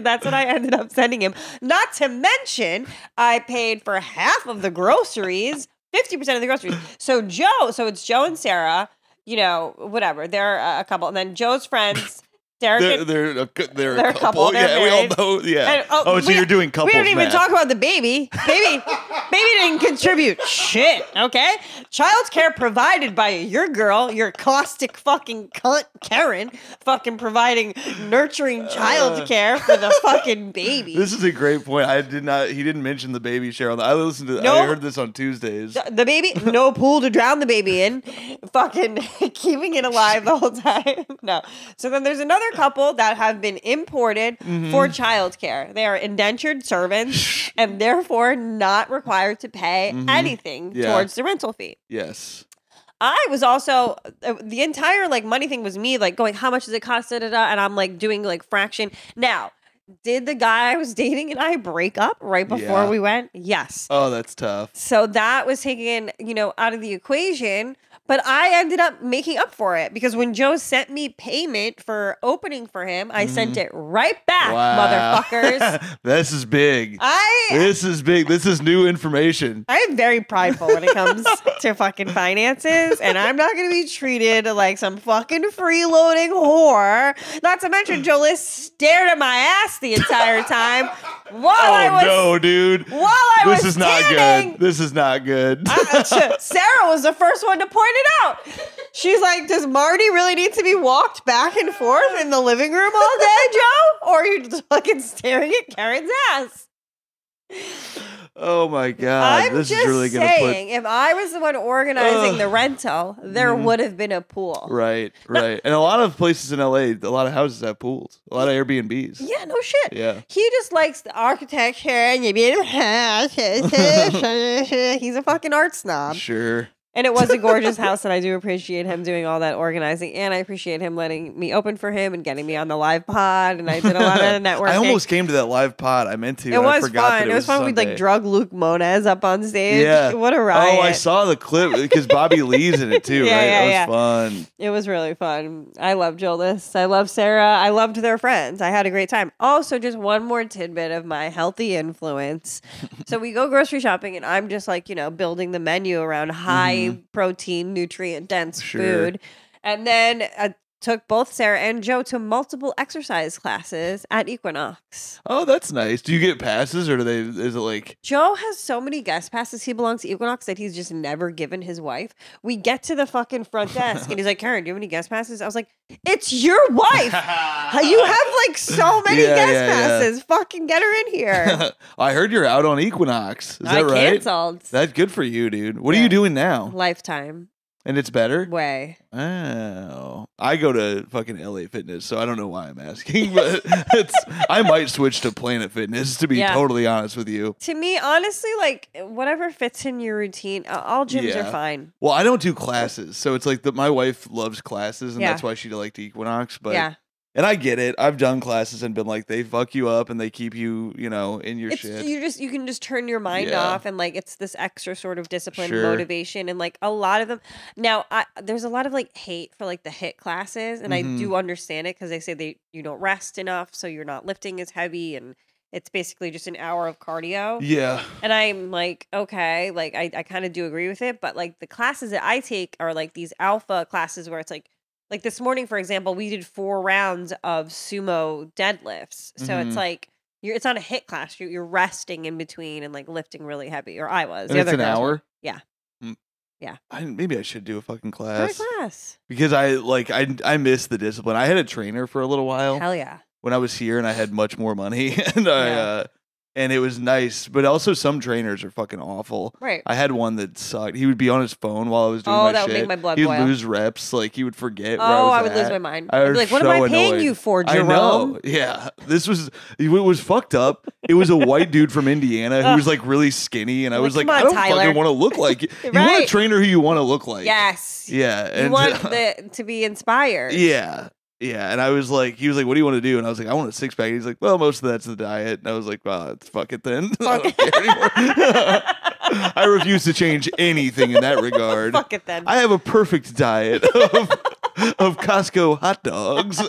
That's what I ended up sending him. Not to mention, I paid for half of the groceries, 50% of the groceries. So it's Joe and Sarah. You know, whatever. They're a couple, and then Joe's friends. Derek. They're They're a couple. they're Yeah, we all married. know. Yeah. And, oh, so we- you're doing couples We didn't even math. talk about the baby. Baby didn't contribute shit, okay? Childcare provided by your girl, your caustic fucking cunt Karen, fucking providing nurturing childcare for the fucking baby. This is a great point. He didn't mention the baby share on. I listened to. No. I heard this on Tuesdays. The baby, no pool to drown the baby in, fucking keeping it alive the whole time. No. So then there's another couple that have been imported for childcare. They are indentured servants and therefore not required to pay anything Yeah. towards the rental fee. Yes. I was also the entire like money thing was me like going, how much does it cost? Da, da, da, and I'm like doing like fraction. Now, did the guy I was dating and I break up right before Yeah. we went? Yes. Oh, that's tough. So that was taken, out of the equation. But I ended up making up for it because when Joe sent me payment for opening for him, I sent it right back, motherfuckers. This is big. I This is big. This is new information. am very prideful when it comes to fucking finances, and I'm not going to be treated like some fucking freeloading whore. Not to mention, Joe List stared at my ass the entire time while I was no, dude. while I was This is not standing. good. This is not good. Sarah was the first one to point it out. She's like, does Marty really need to be walked back and forth in the living room all day, Joe? Or are you just fucking staring at Karen's ass? Oh my god. I'm This just is really gonna saying, if I was the one organizing Ugh. the rental, there would have been a pool. put right. And a lot of places in LA, a lot of houses have pools. A lot of Airbnbs. Yeah, no shit. Yeah. He just likes the architecture and you be he's a fucking art snob. Sure. And it was a gorgeous house, and I do appreciate him doing all that organizing, and I appreciate him letting me open for him and getting me on the live pod, and I did a lot of networking. I almost came to that live pod. I meant to. It and I was forgot fun. That It was fun. We'd Sunday. like drug Luke Moniz up on stage. Yeah. What a riot. Oh, I saw the clip because Bobby Lee's in it too, Yeah, right? yeah, That was fun. It was really fun. I love Joe List. I love Sarah. I loved their friends. I had a great time. Also, just one more tidbit of my healthy influence. So we go grocery shopping, and I'm just like, building the menu around high protein, nutrient dense Sure. food. And then I took both Sarah and Joe to multiple exercise classes at Equinox. Oh, that's nice. Do you get passes, or is it like? Joe has so many guest passes. He belongs to Equinox that he's just never given his wife. We get to the fucking front desk and he's like, Karen, do you have any guest passes? I was like, it's your wife. You have like so many Yeah, guest yeah, yeah. passes. Fucking get her in here. I heard you're out on Equinox. Is I that right? canceled. That's good for you, dude. What are Yeah. you doing now? Lifetime. And it's better? Way. Oh, I go to fucking LA Fitness, so I don't know why I'm asking, but I might switch to Planet Fitness to be Yeah. totally honest with you. To me, honestly, like whatever fits in your routine, all gyms Yeah. are fine. Well, I don't do classes, so it's like my wife loves classes, and Yeah. that's why she liked Equinox. But Yeah. and I get it. I've done classes and been like, they fuck you up and they keep you, in your It's shit. you can just turn your mind Yeah. off, and like it's this extra sort of discipline, Sure. motivation, and like a lot of them. Now, there's a lot of like hate for like the HIIT classes, and I Mhm. do understand it because they say you don't rest enough, so you're not lifting as heavy, and it's basically just an hour of cardio. Yeah. And I'm like, okay, like I kind of do agree with it, but like the classes that I take are like these alpha classes where it's like this morning, for example, we did 4 rounds of sumo deadlifts. So it's Mhm. like it's not a HIIT class. You're resting in between and like lifting really heavy. Or I was. And The it's other an girls were. hour? Yeah. Mm. Yeah. Maybe I should do a fucking Good class. class. Because I miss the discipline. I had a trainer for a little while Hell yeah. when I was here and I had much more money. And and it was nice. But also, some trainers are fucking awful. Right. I had one that sucked. He would be on his phone while I was doing Oh, my that shit. would make my blood He'd boil. lose reps. Like he would forget. where Oh, I I was would lose at. my mind. I I'd was be like, what so am I paying annoyed. you for, Jerome? I know. Yeah. It was fucked up. It was a white dude from Indiana who was like really skinny, and I Like, was like, come on, I don't Tyler. fucking want to look like you. You want a Right. trainer who you want to look like. Yes. Yeah. You And want to be inspired. yeah. Yeah. And I was like, he was like, what do you want to do? And I was like, I want a six pack. He's like, well, most of that's the diet. And I was like, well, fuck it then. I don't care anymore. I refuse to change anything in that regard. Fuck it then. I have a perfect diet of Costco hot dogs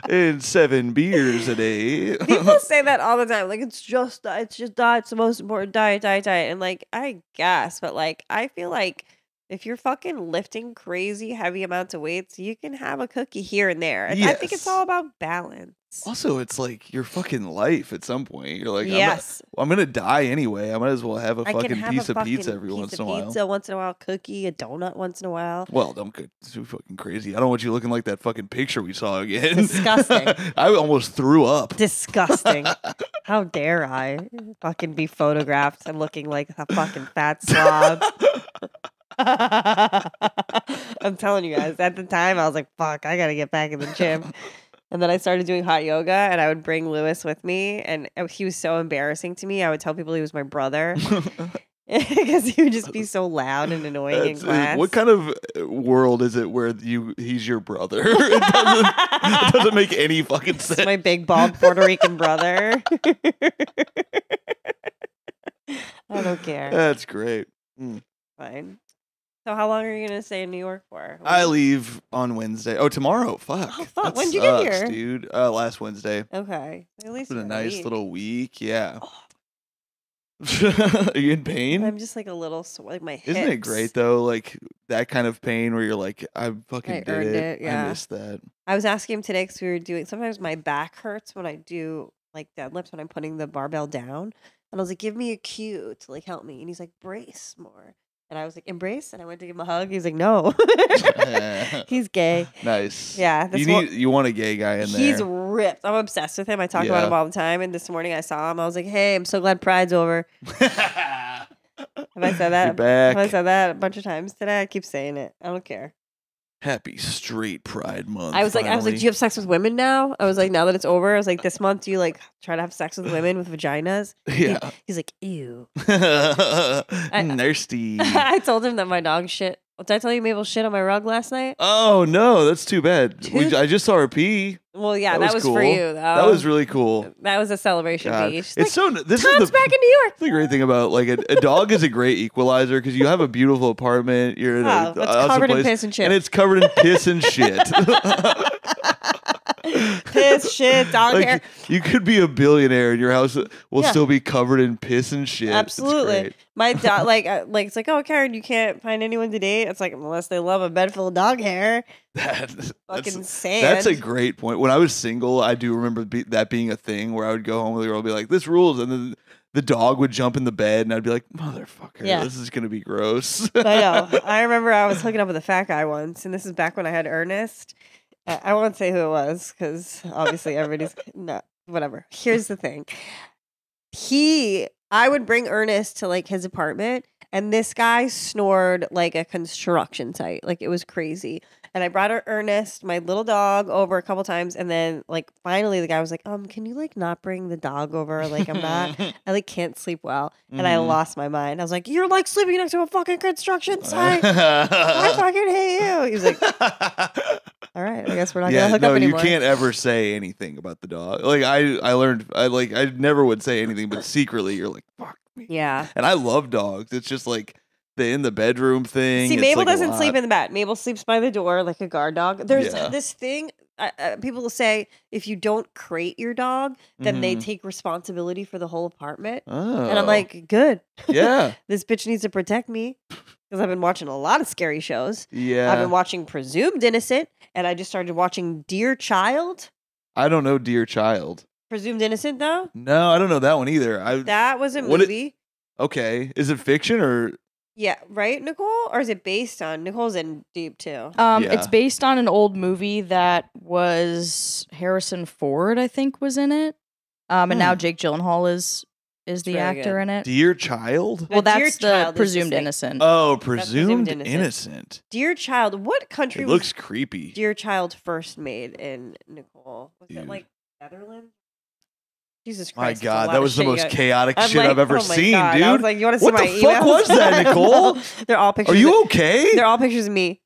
and 7 beers a day. People say that all the time. Like, it's just diet's the most important. Diet. And like, I guess, but like, I feel like if you're fucking lifting crazy heavy amounts of weights, you can have a cookie here and there. I think it's Yes. all about balance. Also, it's like your fucking life at some point. You're like, Yes. I'm going to die anyway. I might as well have a I can fucking have piece a of pizza fucking every piece once of in a while. Pizza once in a while, cookie, a donut once in a while. Well, don't get too fucking crazy. I don't want you looking like that fucking picture we saw again. Disgusting. I almost threw up. Disgusting. How dare I fucking be photographed and looking like a fucking fat slob. I'm telling you guys, at the time I was like, fuck, I gotta get back in the gym. And then I started doing hot yoga, and I would bring Lewis with me, and he was so embarrassing to me. I would tell people he was my brother because he would just be so loud and annoying in class. What kind of world is it where he's your brother? It doesn't make any fucking It's sense. my big bald Puerto Rican brother. I don't care. That's great. Fine. So how long are you gonna stay in New York for? I leave on Wednesday. Oh, tomorrow. Fuck. Oh, fuck. That When'd you get sucks, here? dude? Last Wednesday. Okay. At least It's been a for nice week. little week. Yeah. Oh. Are you in pain? I'm just like a little like my hips. Isn't it great though? Like that kind of pain where you're like, I fucking I did earned it. it, yeah. I missed that. I was asking him today because we were doing. Sometimes my back hurts when I do like deadlifts when I'm putting the barbell down, and I was like, "Give me a cue to like help me," and he's like, "Brace more." And I was like, "Embrace," and I went to give him a hug. He's like, "No." He's gay. Nice. Yeah, this You want a gay guy in He's there. ripped. I'm obsessed with him. I talk about Yeah. him all the time. And this morning I saw him. I was like, "Hey, I'm so glad Pride's over." Have I said that? You're back. Have I said that a bunch of times today? I keep saying it. I don't care. Happy Straight Pride Month. I was like, finally. "Do you have sex with women now?" I was like, "Now that it's over," I was like, "This month, do you like try to have sex with women with vaginas?" Yeah. He's like, "Ew." Nasty. I told him that my dog shit. Did I tell you Mabel shit on my rug last night? Oh no, that's too bad. I just saw her pee. Well, yeah, that was cool. for you, though. That was really cool. That was a celebration God. pee. She's It's like, so. This Tom's is the back in New York. the great thing about like a dog is a great equalizer because you have a beautiful apartment. You're in Oh, a it's awesome covered in place, piss and shit. and it's covered in piss and shit. Piss, shit, dog Like, hair. you could be a billionaire and your house will Yeah. still be covered in piss and shit. It's Absolutely. great. My dog, like it's like, "Oh, Karen, you can't find anyone to date." It's like, unless they love a bed full of dog hair, That's fucking sand. That's a great point. When I was single, I do remember that being a thing where I would go home with a girl and be like, "This rules," and then the dog would jump in the bed, and I'd be like, "Motherfucker, Yeah. this is gonna be gross." I know. I remember I was hooking up with a fat guy once, and this is back when I had Ernest. I won't say who it was because obviously everybody's no, whatever. Here's the thing. I would bring Ernest to like his apartment, and this guy snored like a construction site. Like it was crazy. And I brought Ernest, my little dog, over a couple times, and then like finally the guy was like, "Can you like not bring the dog over? Like I like can't sleep well." And I Mhm. lost my mind. I was like, "You're like sleeping next to a fucking construction site. I fucking hate you." He was like, "All right, I guess we're not yeah, gonna hook no, up you anymore." can't ever say anything about the dog. Like I learned, I never would say anything, but secretly you're like, "Fuck me." Yeah. And I love dogs. It's just like the in the bedroom thing. See, It's Mabel like a doesn't sleep lot. in the bed. Mabel sleeps by the door like a guard dog. There's Yeah. this thing. People will say if you don't crate your dog, then they Mhm. take responsibility for the whole apartment. Oh, And I'm like, good. yeah, This bitch needs to protect me because I've been watching a lot of scary shows. yeah. I've been watching Presumed Innocent, and I just started watching Dear Child. I don't know, Dear Child. Presumed Innocent, though, No, I don't know that one either. that was a What it- movie. Okay, is it fiction or Yeah, right, Nicole? Or is it based on? Nicole's in deep too. Yeah. It's based on an old movie that was Harrison Ford, I think, was in it. And now Jake Gyllenhaal is the very actor good. in it. Dear Child. Well, Dear that's the Child is just presumed like- innocent. Oh, presumed presumed innocent. innocent. Dear Child, what country It was looks creepy. Dear Child first made in, Nicole? Was Dude. it like Netherlands? Jesus My Christ. it's a God, lot that of was the shit you most got- chaotic I'm shit like, I've ever oh my seen, God. dude. I was like, you want to see What my the fuck emails? was that, Nicole? They're all pictures. Are you okay? They're all pictures of me.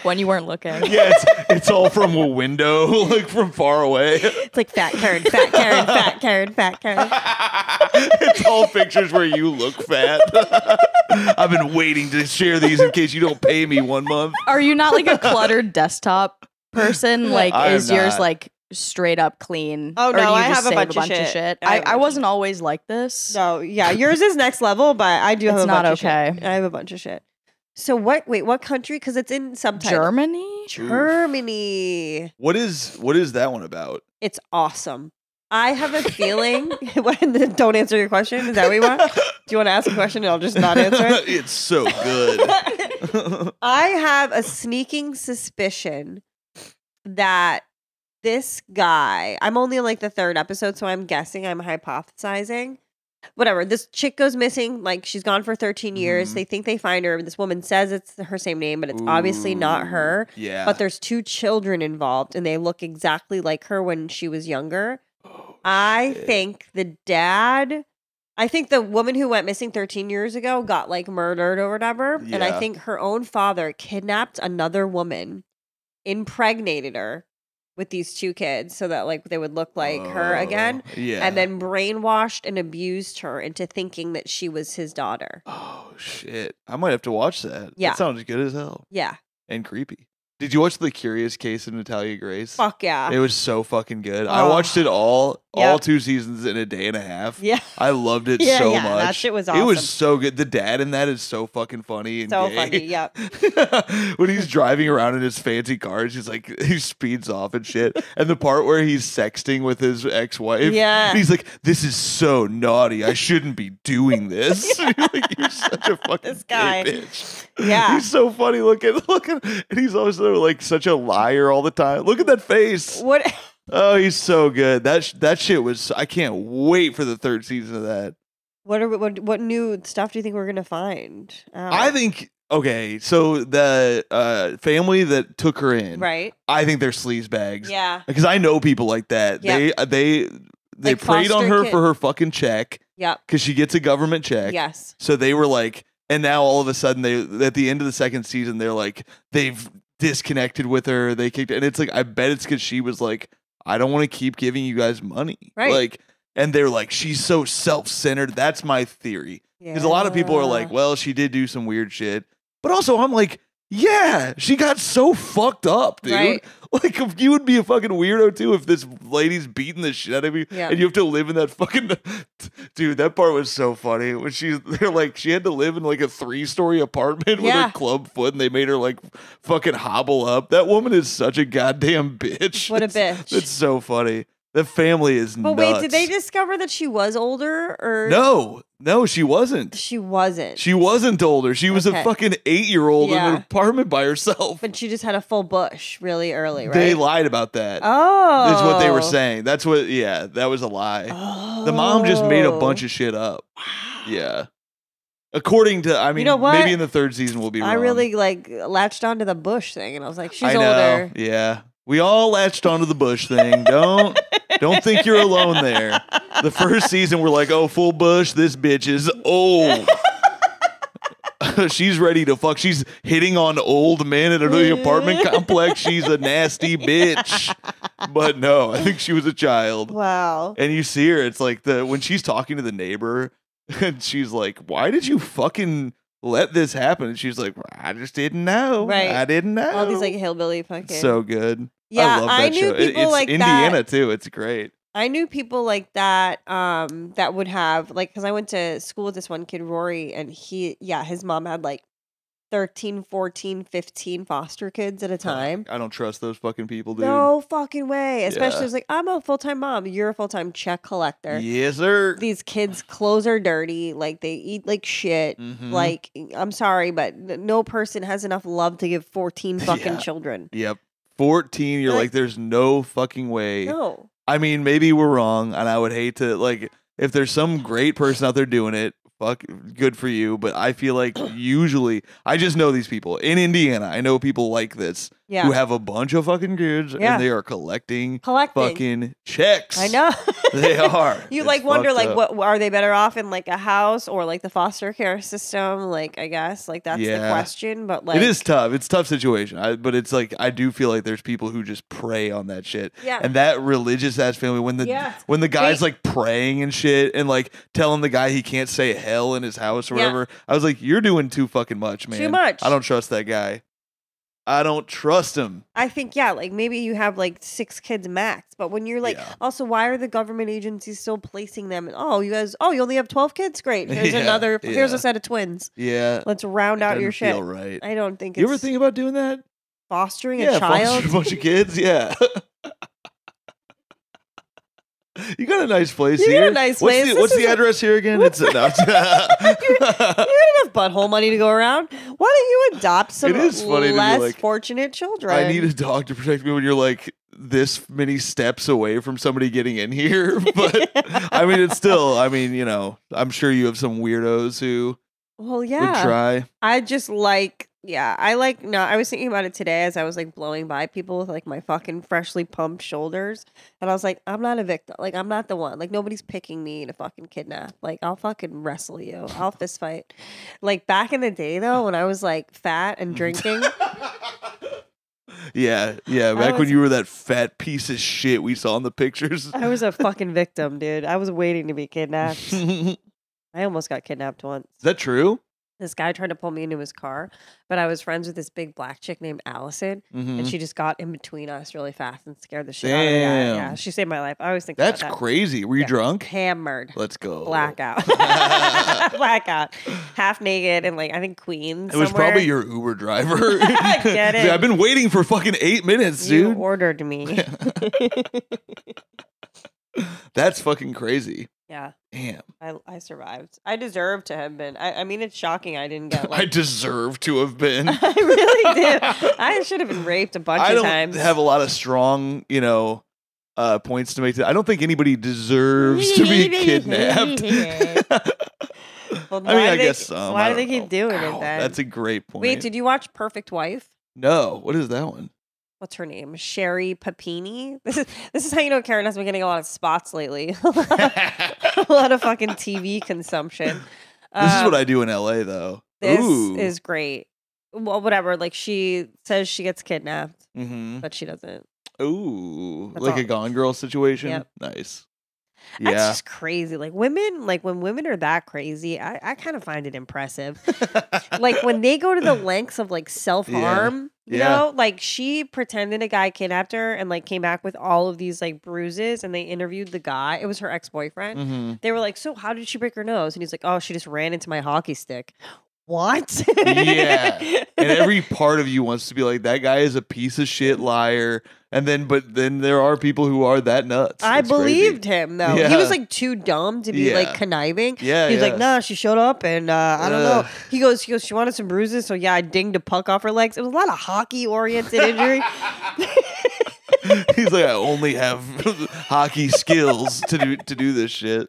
When you weren't looking. Yeah, it's all from a window, like from far away. It's like fat Karen, fat Karen, fat Karen, fat Karen. It's all pictures where you look fat. I've been waiting to share these in case you don't pay me 1 month. Are you not like a cluttered desktop person? Like, I am is yours not. like straight up clean? Oh, Or no, do you I just have a save bunch of shit. I have a I bunch wasn't always like this. No, yeah, yours is next level, but I do have It's a not bunch okay. of shit. I have a bunch of shit. So what? Wait, what country? Because it's in subtitles. Germany? Germany. What is that one about? It's awesome. I have a feeling. Don't answer your question. Is that what you want? Do you want to ask a question and I'll just not answer it? It's so good. I have a sneaking suspicion that this guy, I'm only on like the 3rd episode, so I'm guessing, I'm hypothesizing. Whatever. This chick goes missing. Like, she's gone for 13 years. Mhm. They think they find her. This woman says it's her same name, but it's obviously not her. Yeah. But there's 2 children involved, and they look exactly like her when she was younger. I think the dad, I think the woman who went missing 13 years ago got like murdered or whatever. And I Yeah. think her own father kidnapped another woman, impregnated her with these 2 kids so that like they would look like her again. Yeah. And then brainwashed and abused her into thinking that she was his daughter. Oh shit! I might have to watch that. Yeah. That sounds good as hell Yeah. and creepy. Did you watch The Curious Case of Natalia Grace? Fuck yeah. It was so fucking good. I Oh. watched it all Yep. 2 seasons in a day and a half. Yeah. I loved it Yeah, so yeah, much. that shit was It awesome. was so good. The dad in that is so fucking funny and So gay. funny. Yep. When he's driving around in his fancy cars, he's like he speeds off and shit. And the part where he's sexting with his ex-wife, Yeah. he's like, "This is so naughty. I shouldn't be doing this." Like, you're such a fucking This guy. gay bitch. Yeah. He's so funny looking, and he's also like such a liar all the time. Look at that face. What? Oh, he's so good. That shit was. I can't wait for the 3rd season of that. What new stuff do you think we're gonna find? I think. Okay, so the family that took her in, right. I think they're sleaze bags. Yeah. Because I know people like that. Yep. They Like preyed on foster her kid- for her fucking check Yep. because she gets a government check. Yes. So they were like, and now all of a sudden they at the end of the 2nd season they're like they've disconnected with her. They kicked, and it's like I bet it's because she was like, I don't want to keep giving you guys money. Right. Like, and they're like, she's so self-centered. That's my theory. Because a lot of people are like, well, she did do some weird shit. But also, I'm like, yeah, she got so fucked up, dude. Right. Like, if you would be a fucking weirdo too if this lady's beating the shit out of you Yeah. and you have to live in that fucking. Dude, that part was so funny. When they're like, she had to live in like a 3-story apartment with Yeah. her club foot and they made her like fucking hobble up. That woman is such a goddamn bitch. What a It's- bitch. That's so funny. The family is But nuts. wait, did they discover that she was older or No, she wasn't. She wasn't. She wasn't older. She was Okay. a fucking 8-year-old in Yeah. an apartment by herself. But she just had a full bush really early, right? They lied about that. Oh. Is what they were saying. That's what. Yeah, that was a lie. The mom just made a bunch Oh. of shit up. Yeah. According to, I mean, know what? maybe in the 3rd season we'll be wrong. I really like latched onto the bush thing, and I was like, she's I know. older. Yeah. We all latched onto the Bush thing. Don't think you're alone there. The 1st season we're like, oh, full Bush, this bitch is old. She's ready to fuck. She's hitting on old men at an apartment complex. She's a nasty bitch. But no, I think she was a child. Wow. And you see her, it's like when she's talking to the neighbor and she's like, why did you fucking let this happen? And she's like, I just didn't know. Right. I didn't know. All these like hillbilly fucking. So good. Yeah, I love that I knew show. people It's like Indiana that. too. It's great. I knew people like that that would have like because I went to school with this one kid Rory and his mom had like 13, 14, 15 foster kids at a time. I don't trust those fucking people, dude. No fucking way. Especially Yeah. it's like I'm a full-time mom, you're a full-time check collector. Yes, sir. These kids' clothes are dirty, like they eat like shit. Mhm. Like I'm sorry, but no person has enough love to give 14 fucking Yeah. children. Yep. 14, you're Like- like, there's no fucking way. No. I mean, maybe we're wrong, and I would hate to like if there's some great person out there doing it. Fuck, good for you. But I feel like usually, I just know these people in Indiana. I know people like this Yeah. who have a bunch of fucking kids Yeah. and they are collecting Collecting. fucking checks. I know. They are. You It's like wonder fucked like up. what are they better off in like a house or like the foster care system? Like I guess like that's the Yeah. question. But like It is tough. It's a tough situation. But it's like I do feel like there's people who just prey on that shit. Yeah. And that religious ass family when the Yeah. when the guy's They- like praying and shit and like telling the guy he can't say hell in his house or Yeah. whatever. I was like, you're doing too fucking much, man. Too much. I don't trust that guy. I don't trust him. I think yeah, like maybe you have like 6 kids max, but when you're like, Yeah. also why are the government agencies still placing them? Oh, you guys, you only have 12 kids, great. Here's Yeah, another. Here's yeah. a set of twins. Yeah. Let's round out your Doesn't shit. feel right. I don't think You it's ever think about doing that? fostering Yeah, a child. foster a bunch of kids. Yeah. You got a nice place You got here. a nice place. This What's is the a- address here again? What's It's You got enough butthole money to go around. Why don't you adopt some It is funny to be less like, fortunate children? I need a dog to protect me when you're like this many steps away from somebody getting in here. But I mean, it's still, I mean, you know, I'm sure you have some weirdos who Well, would yeah. try. I just like, no, I was thinking about it today as I was like blowing by people with like my fucking freshly pumped shoulders. And I was like, I'm not a victim. Like, I'm not the one. Like, nobody's picking me to fucking kidnap. Like, I'll fucking wrestle you. I'll fist fight. Like, back in the day though, when I was like fat and drinking, Yeah. Yeah. Back when was- you were that fat piece of shit we saw in the pictures. I was a fucking victim, dude. I was waiting to be kidnapped. Is I almost got kidnapped once. that true? This guy tried to pull me into his car, but I was friends with this big black chick named Allison, Mhm. and she just got in between us really fast and scared the shit out of the guy. Damn. Yeah, she saved my life. I always think That's about that. crazy. Were you Yeah. drunk? Hammered, Let's go. blackout, blackout, half naked, and like I think Queens. It was somewhere. probably your Uber driver. Get it. I've been waiting for fucking 8 minutes, You dude. ordered me. That's fucking crazy. Yeah, Damn. I survived. I deserve to have been. I mean, it's shocking I didn't get I like. deserve to have been. I really did. I should have been raped a bunch I of don't times. have a lot of strong, points to make. I don't think anybody deserves to be kidnapped. Well, I mean, why I do guess they, some. Why I do they don't keep know. doing Ow, it then? That's a great point. Wait, did you watch Perfect Wife? No. What is that one? What's her name? Sherry Papini. This is how you know Karen has been getting a lot of spots lately. A lot of fucking TV consumption. This is what I do in LA, though. This Ooh. is great. Well, whatever. Like she says she gets kidnapped, Mm-hmm. but she doesn't. Ooh, That's like all. a Gone Girl situation. Yep. Nice. That's Yeah. just crazy. Like women, like when women are that crazy, I kind of find it impressive. Like when they go to the lengths of like self-harm, you Yeah. know, like she pretended a guy kidnapped her and like came back with all of these like bruises and they interviewed the guy. It was her ex-boyfriend. Mm-hmm. They were like, so how did she break her nose? And he's like, oh, she just ran into my hockey stick. What? Yeah. And every part of you wants to be like, that guy is a piece of shit liar. But then there are people who are that nuts. I It's crazy. believed him though. He Yeah. was like too dumb to be like Yeah. conniving. Yeah, He was yeah. like, nah, she showed up and I don't know. Ugh. He goes, she wanted some bruises, so yeah, I dinged a puck off her legs. It was a lot of hockey oriented injury. He's like, I only have hockey skills to do this shit.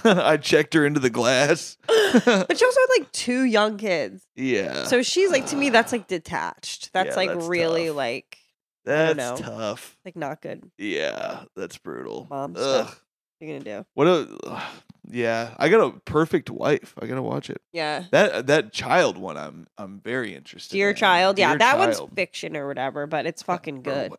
I checked her into the glass. But she also had like 2 young kids. Yeah. So she's like, to me, that's like detached. That's Yeah, like that's really tough. like That's know. tough. not good. Yeah, that's brutal. Mom Ugh. stuff. What are you gonna do? What a yeah. I got a Perfect Wife. I gotta watch it. Yeah. That child one I'm very interested Dear in. Child. Yeah, Dear that Child. one's fiction or whatever, but it's fucking Bro, good.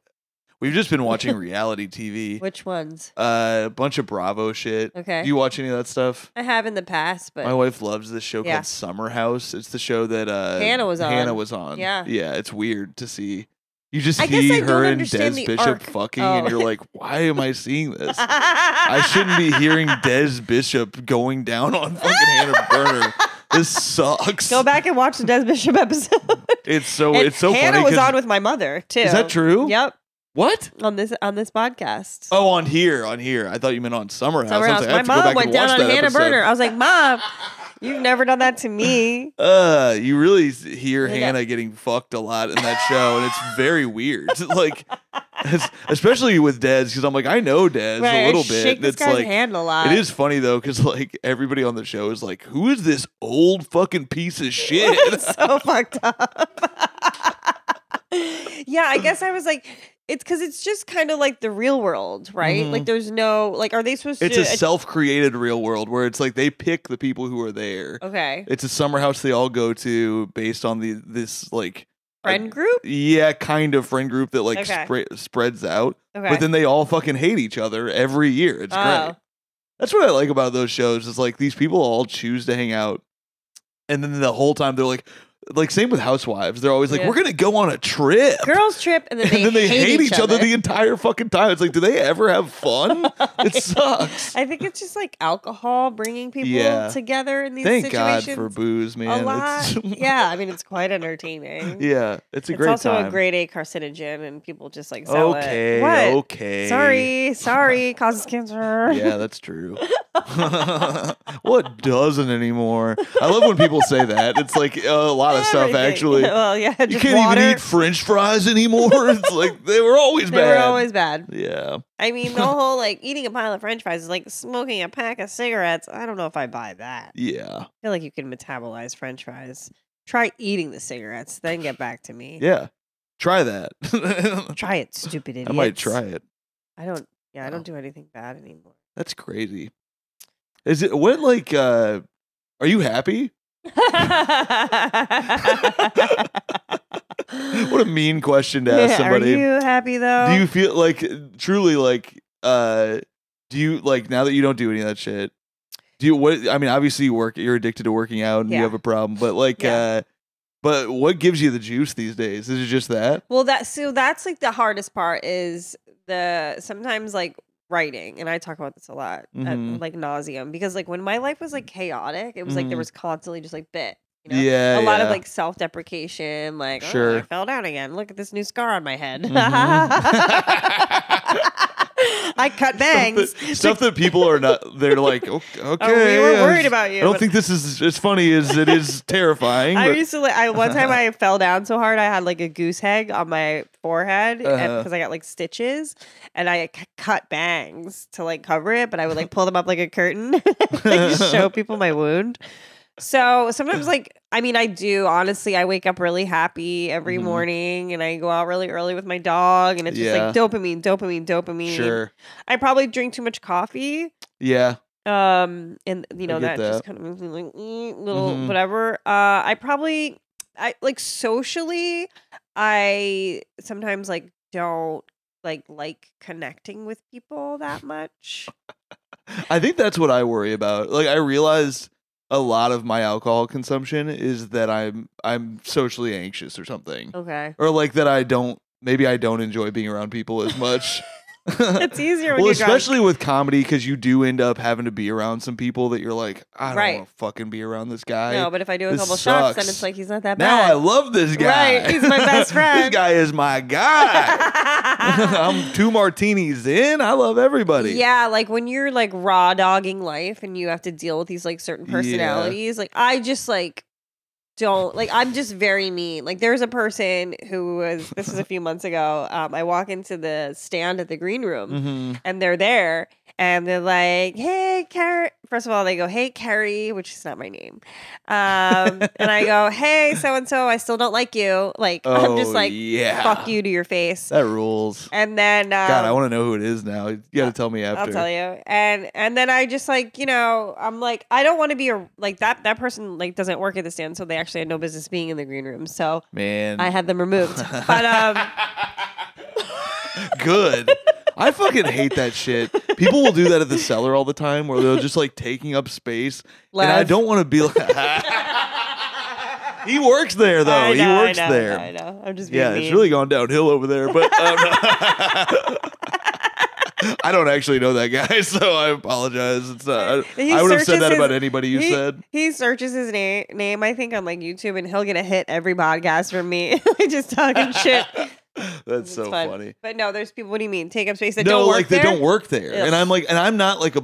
We've just been watching reality TV. Which ones? A bunch of Bravo shit. Okay. Do you watch any of that stuff? I have in the past, but My wife loves this show Yeah. called Summer House. It's the show that Hannah was on. Hannah was on. Yeah. Yeah, it's weird to see. You just I guess see I don't her and understand Des the Bishop arc. fucking, Oh. and you're like, why am I seeing this? I shouldn't be hearing Des Bishop going down on fucking Hannah Burner. This sucks. Go back and watch the Des Bishop episode. It's so And it's so Hannah funny. was 'cause- on with my mother too. Is that true? Yep. What? On this podcast. Oh, on here. I thought you meant on Summer House. Summer I was House. like, I My have to go mom back went and down watch on that Hannah episode. Burner. I was like, Mom, you've never done that to me. You really hear Yeah. Hannah getting fucked a lot in that show, and it's very weird. Like, Especially with Dez, because I'm like, I know Dez Right, a I little bit. shake and this it's guy's like, hand a lot. it is funny though, because like everybody on the show is like, who is this old fucking piece of shit? It's so fucked up. Yeah, I guess I was like, it's because it's just kind of like the real world, right? Mhm. Like, there's no like, are they supposed It's to? a self-created real world where it's like they pick the people who are there. Okay, It's a summer house they all go to based on this like friend group. yeah, kind of friend group that like Okay. spreads out. Okay, But then they all fucking hate each other every year. It's great. Oh. That's what I like about those shows. Is like these people all choose to hang out, and then the whole time they're like same with Housewives. They're always like, Yeah. we're gonna go on a trip. girls trip, and then they, and then they hate each other other. the entire fucking time. It's like, do they ever have fun? It sucks. I think it's just like alcohol bringing people Yeah. together in these Thank situations. God for booze, man. A lot. It's- Yeah, I mean, it's quite entertaining. yeah, it's a It's great also time. a grade A carcinogen, and people just like sell okay, it. What? okay. Sorry, causes cancer. Yeah, that's true. What doesn't anymore? I love when people say that. It's like a lot of stuff, Everything. actually. Well, yeah, You just can't water. even eat French fries anymore. It's like they were always They bad. were always bad. Yeah. I mean, the whole like eating a pile of French fries is like smoking a pack of cigarettes. I don't know if I buy that. Yeah. I feel like you can metabolize French fries. Try eating the cigarettes, then get back to me. Yeah. Try that. Try it, stupid idiot. I might try it. I don't. Yeah, I Oh. don't do anything bad anymore. That's crazy. Is it what like are you happy? What a mean question to ask Yeah, somebody. Are you happy though? Do you feel like truly like do you like now that you don't do any of that shit? Do you what I mean obviously you're addicted to working out and you Yeah. have a problem, but like Yeah. but what gives you the juice these days? Is it just that? Well, that's like the hardest part is the sometimes like writing, and I talk about this a lot, Mhm. like nauseum, because like when my life was like chaotic, it was like there Mhm. was constantly just like bit. You know? Yeah. A lot of yeah. like self-deprecation, like, Sure. oh, I fell down again. Look at this new scar on my head. Mhm. I cut bangs. Stuff that people are not. They're like, okay. Oh, we were yeah, worried about you. I don't but think this is as funny as it is terrifying. I but- used to like. One time I fell down so hard I had like a goose egg on my forehead because I got like stitches, and I cut bangs to like cover it, but I would like pull them up like a curtain, like show people my wound. So sometimes, like, I mean, I do honestly. I wake up really happy every Mhm. morning, and I go out really early with my dog, and it's just Yeah. like dopamine. Sure. I probably drink too much coffee. Yeah. And you know get that just that. kind of makes me like little Mhm. whatever. I like socially, I sometimes like don't like connecting with people that much. I think that's what I worry about. Like I realized a lot of my alcohol consumption is that I'm socially anxious or something. Okay, Or like that I don't enjoy being around people as much. it's easier when Well, you're drunk. especially with comedy because you do end up having to be around some people that you're like, I don't Right. want to fucking be around this guy. No, but if I do a this couple shots, then sucks. it's like he's not that Now I bad. love this guy. Right, he's my best This friend. guy is my guy. I'm 2 martinis in. I love everybody. Yeah, like when you're like raw dogging life and you have to deal with these like certain Yeah. personalities, like I just like don't like I'm just very mean. Like there's a person who this was a few months ago. I walk into the stand at the green room Mhm. and they're there and they're like, "Hey, Carrie." First of all, they go, "Hey, Carrie," which is not my name. And I go, "Hey, so and so, I still don't like you." Like I'm just Oh, like, yeah. "Fuck you" to your face. That rules. And then God, I want to know who it is now. You got to tell me after. I'll tell you. And then I just like, you know, I'm like, I don't want to be like that person like doesn't work at the stand, so they actually had no business being in the green room. So Man. I had them removed. But Good. I fucking hate that shit. People will do that at the cellar all the time where they're just like taking up space. And I Lev. don't want to be like He works there though. I know, he works I know, there. I know. I'm just being Yeah, mean. it's really gone downhill over there, but I don't actually know that guy, so I apologize. It's not. He I would have said searches that about his- anybody you said. He searches his name, I think, on like YouTube, and he'll get a hit every podcast from me. Just talking shit. That's It's so fun. funny. But no, there's people. What do you mean? Take up space that No, don't work like there? they don't work there, Ugh. and I'm like, and I'm not like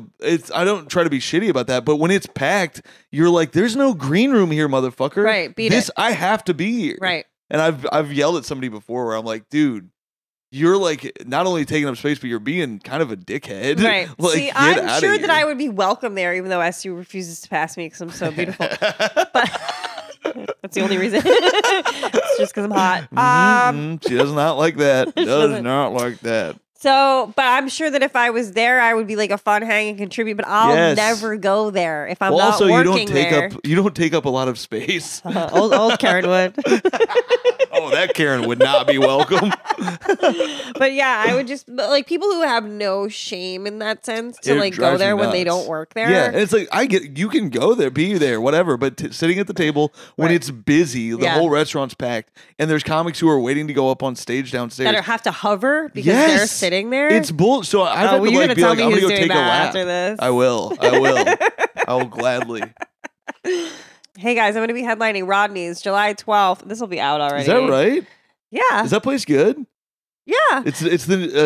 I don't try to be shitty about that, but when it's packed, you're like, there's no green room here, motherfucker. Right, beat this it. I have to be here. Right. And I've yelled at somebody before where I'm like, dude, you're like not only taking up space, but you're being kind of a dickhead. Right. Like, See, get I'm outta sure that here. I would be welcome there, even though SU refuses to pass me because I'm so beautiful. But that's the only reason. It's just because I'm hot. She does not like that. Does doesn't. not like that. So, but I'm sure that if I was there, I would be like a fun hang and contribute. But I'll Yes. never go there if I'm Well, not also, you working don't take there. up you don't take up a lot of space. Old Karen would. Oh, that Karen would not be welcome. But yeah, I would just but like people who have no shame in that sense to It like go drives me there when they nuts. don't work there. Yeah, and it's like I get you can go there, be there, whatever, but sitting at the table when Right. it's busy, the Yeah. whole restaurant's packed, and there's comics who are waiting to go up on stage downstairs. That have to hover because they're Yes. sitting there. It's bull. So I've had well, to you're like gonna be tell like, me I'm gonna who's go doing take a that lap. after this. I will. I will gladly. Hey guys, I'm going to be headlining Rodney's July 12th. This will be out already. Is that right? Yeah. Is that place good? Yeah. It's the If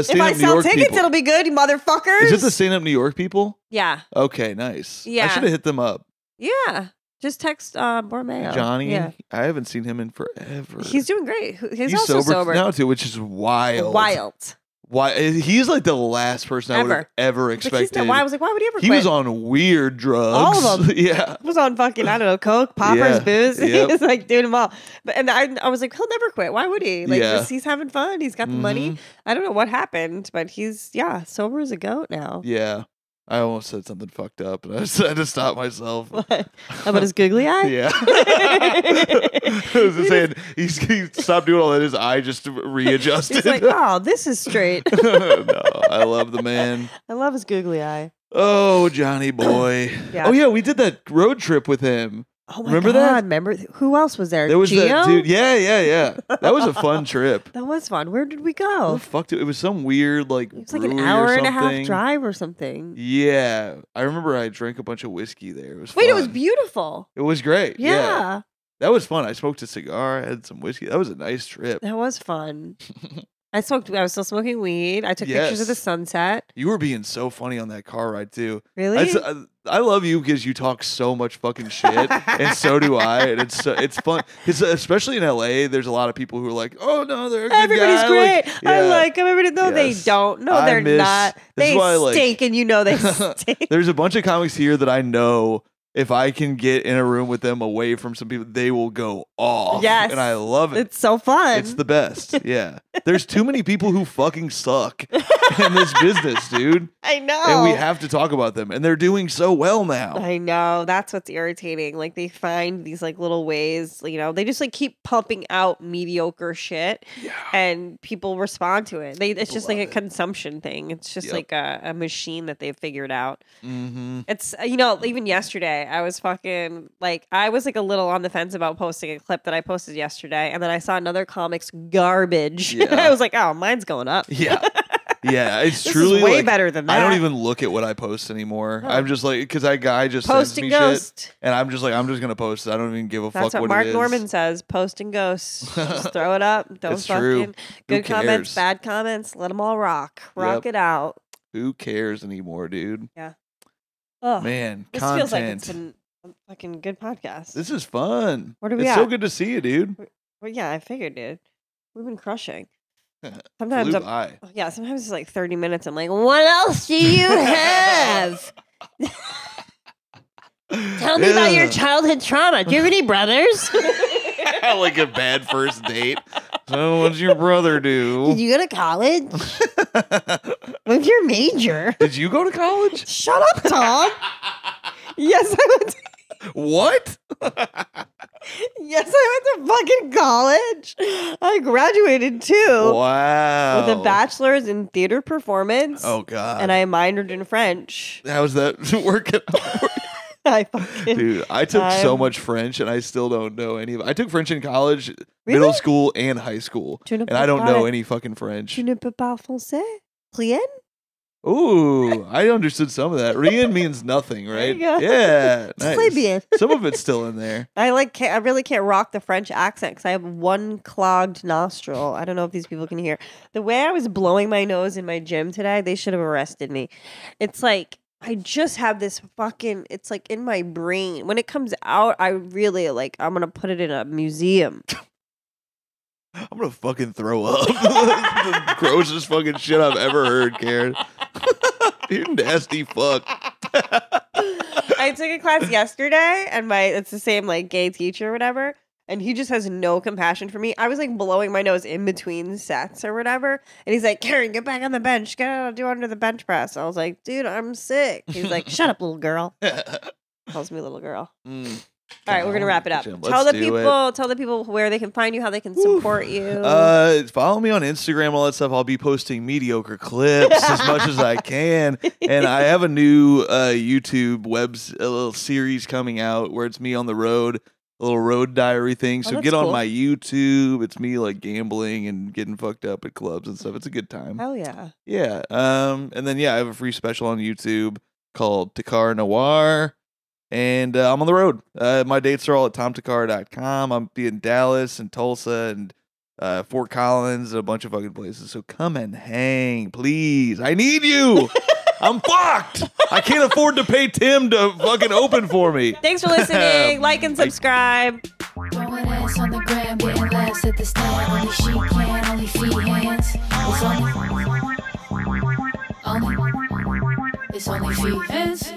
stand I up New sell York tickets, people. it'll be good, you motherfuckers. Is it the stand up New York people? Yeah. Okay, nice. I Yeah. should have hit them up. Yeah. Just text Bormeo. Johnny, Yeah. I haven't seen him in forever. He's doing great. He's He's also sober. now too, which is wild. Wild. Why he's like the last person I would have ever But he's expected. not, why I was like, why would he ever He quit? was on weird drugs. All of them. Yeah. He was on fucking, I don't know, coke, poppers, Yeah. booze. He Yep. was like doing them all. But and I was like, he'll never quit. Why would he? Like, Yeah. just, he's having fun. He's got the money. Mhm. I don't know what happened, but he's sober as a goat now. Yeah. I almost said something fucked up, and I just had to stop myself. What? How about his googly eye? Yeah. I was just saying, he stopped doing all that. His eye just readjusted. He's like, oh, this is straight. No, I love the man. I love his googly eye. Oh, Johnny boy. Yeah. Oh, yeah, we did that road trip with him. Oh my Remember God. that? Remember who else was there? There was Gio? that dude. Yeah. That was a fun trip. That was fun. Where did we Where go? the fuck did, it was some weird like It was like an brewery hour or and a half something. drive or something. Yeah, I remember I drank a bunch of whiskey there. It was Wait, it fun. was beautiful. It was great. Yeah, That was fun. I smoked a cigar, I had some whiskey. That was a nice trip. that was fun. I was still smoking weed. I took pictures of the Yes. sunset. You were being so funny on that car ride too. Really? I love you because you talk so much fucking shit, and so do I. And it's fun because especially in LA, there's a lot of people who are like, "Oh no, they're a good Everybody's guy." great. I yeah. like them. Everybody, no, Yes. they don't. No, I they're miss- not. this is They why I like- stink, and you know they stink. There's a bunch of comics here that I know. If I can get in a room with them away from some people, they will go off. Yes. And I love it. It's so fun. It's the best. Yeah. There's too many people who fucking suck in this business, dude. I know. And we have to talk about them. And they're doing so well now. I know. That's what's irritating. Like they find these like little ways, they just like keep pumping out mediocre shit Yeah. and people respond to it. It's People just like a love it. consumption thing. It's just Yep. like a machine that they've figured out. Mm-hmm. It's even yesterday I was fucking like I was like a little on the fence about posting a clip that I posted yesterday, and then I saw another comic's garbage. Yeah. I was like, oh, mine's going up. Yeah. Yeah. It's This truly is way like, better than that. I don't even look at what I post anymore. Huh. I'm just like, because that guy just Post sends and me shit. ghost. And I'm just like, I'm just going to post it. I don't even give a That's fuck what what Mark it is. Norman says. Post and ghost. Just throw it up. Don't It's fucking true. good Who comments, cares? bad comments. Let them all rock. Rock Yep. it out. Who cares anymore, dude? Oh, Man, this content. feels like it's been a fucking good podcast. This is fun. Where do we it's at? so good to see you, dude. Well, yeah, I figured, dude. We've been crushing. Flew Sometimes by. sometimes it's like 30 minutes. I'm like, what else do you have? Tell me about your Yeah. childhood trauma. Do you have any brothers? Like a bad first date. So what's your brother do? Did you go to college? What's your major? Did you go to college? Shut up, Tom. Yes, I went to What? Yes, I went to fucking college. I graduated too Wow. with a bachelor's in theater performance. Oh God. And I minored in French. How's that working? I fucking Dude, I took so I'm- much French and I still don't know any of it. I took French in college, Really? middle school, and high school. Tu ne And I peux don't pas- know any fucking French. Tu ne peux pas français? Rien? Ooh, I understood some of that. Rien means nothing, right? you go. Yeah. Très Nice. bien. Some of it's still in there. I really can't rock the French accent because I have one clogged nostril. I don't know if these people can hear. The way I was blowing my nose in my gym today, they should have arrested me. It's like I just have this fucking. It's like in my brain. When it comes out, I really like. I'm gonna put it in a museum. I'm gonna fucking throw up. The grossest fucking shit I've ever heard, Karen. You nasty fuck. I took a class yesterday, and it's the same like gay teacher or whatever, and he just has no compassion for me. I was like blowing my nose in between sets or whatever, and he's like, "Karen, get back on the bench. Do under the bench press." I was like, "Dude, I'm sick." He's like, "Shut up, little girl." Calls me little girl. All right, we're gonna wrap it up. Tell the people where they can find you, how they can support you. Follow me on Instagram, all that stuff. I'll be posting mediocre clips as much as I can, and I have a new YouTube a little series coming out where it's me on the road, a little road diary thing. So get on my YouTube. It's me like gambling and getting fucked up at clubs and stuff. It's a good time. Hell yeah. Yeah. And then I have a free special on YouTube called Takar Noir. And I'm on the road. My dates are all at tomtakar.com. I'm in Dallas and Tulsa and Fort Collins and a bunch of fucking places. So come and hang, please. I need you. I'm fucked. I can't afford to pay Tim to fucking open for me. Thanks for listening. Like and subscribe. Throwing ass on the gram, getting laughs at the stand. Only she can, only feet hands. It's only feet hands.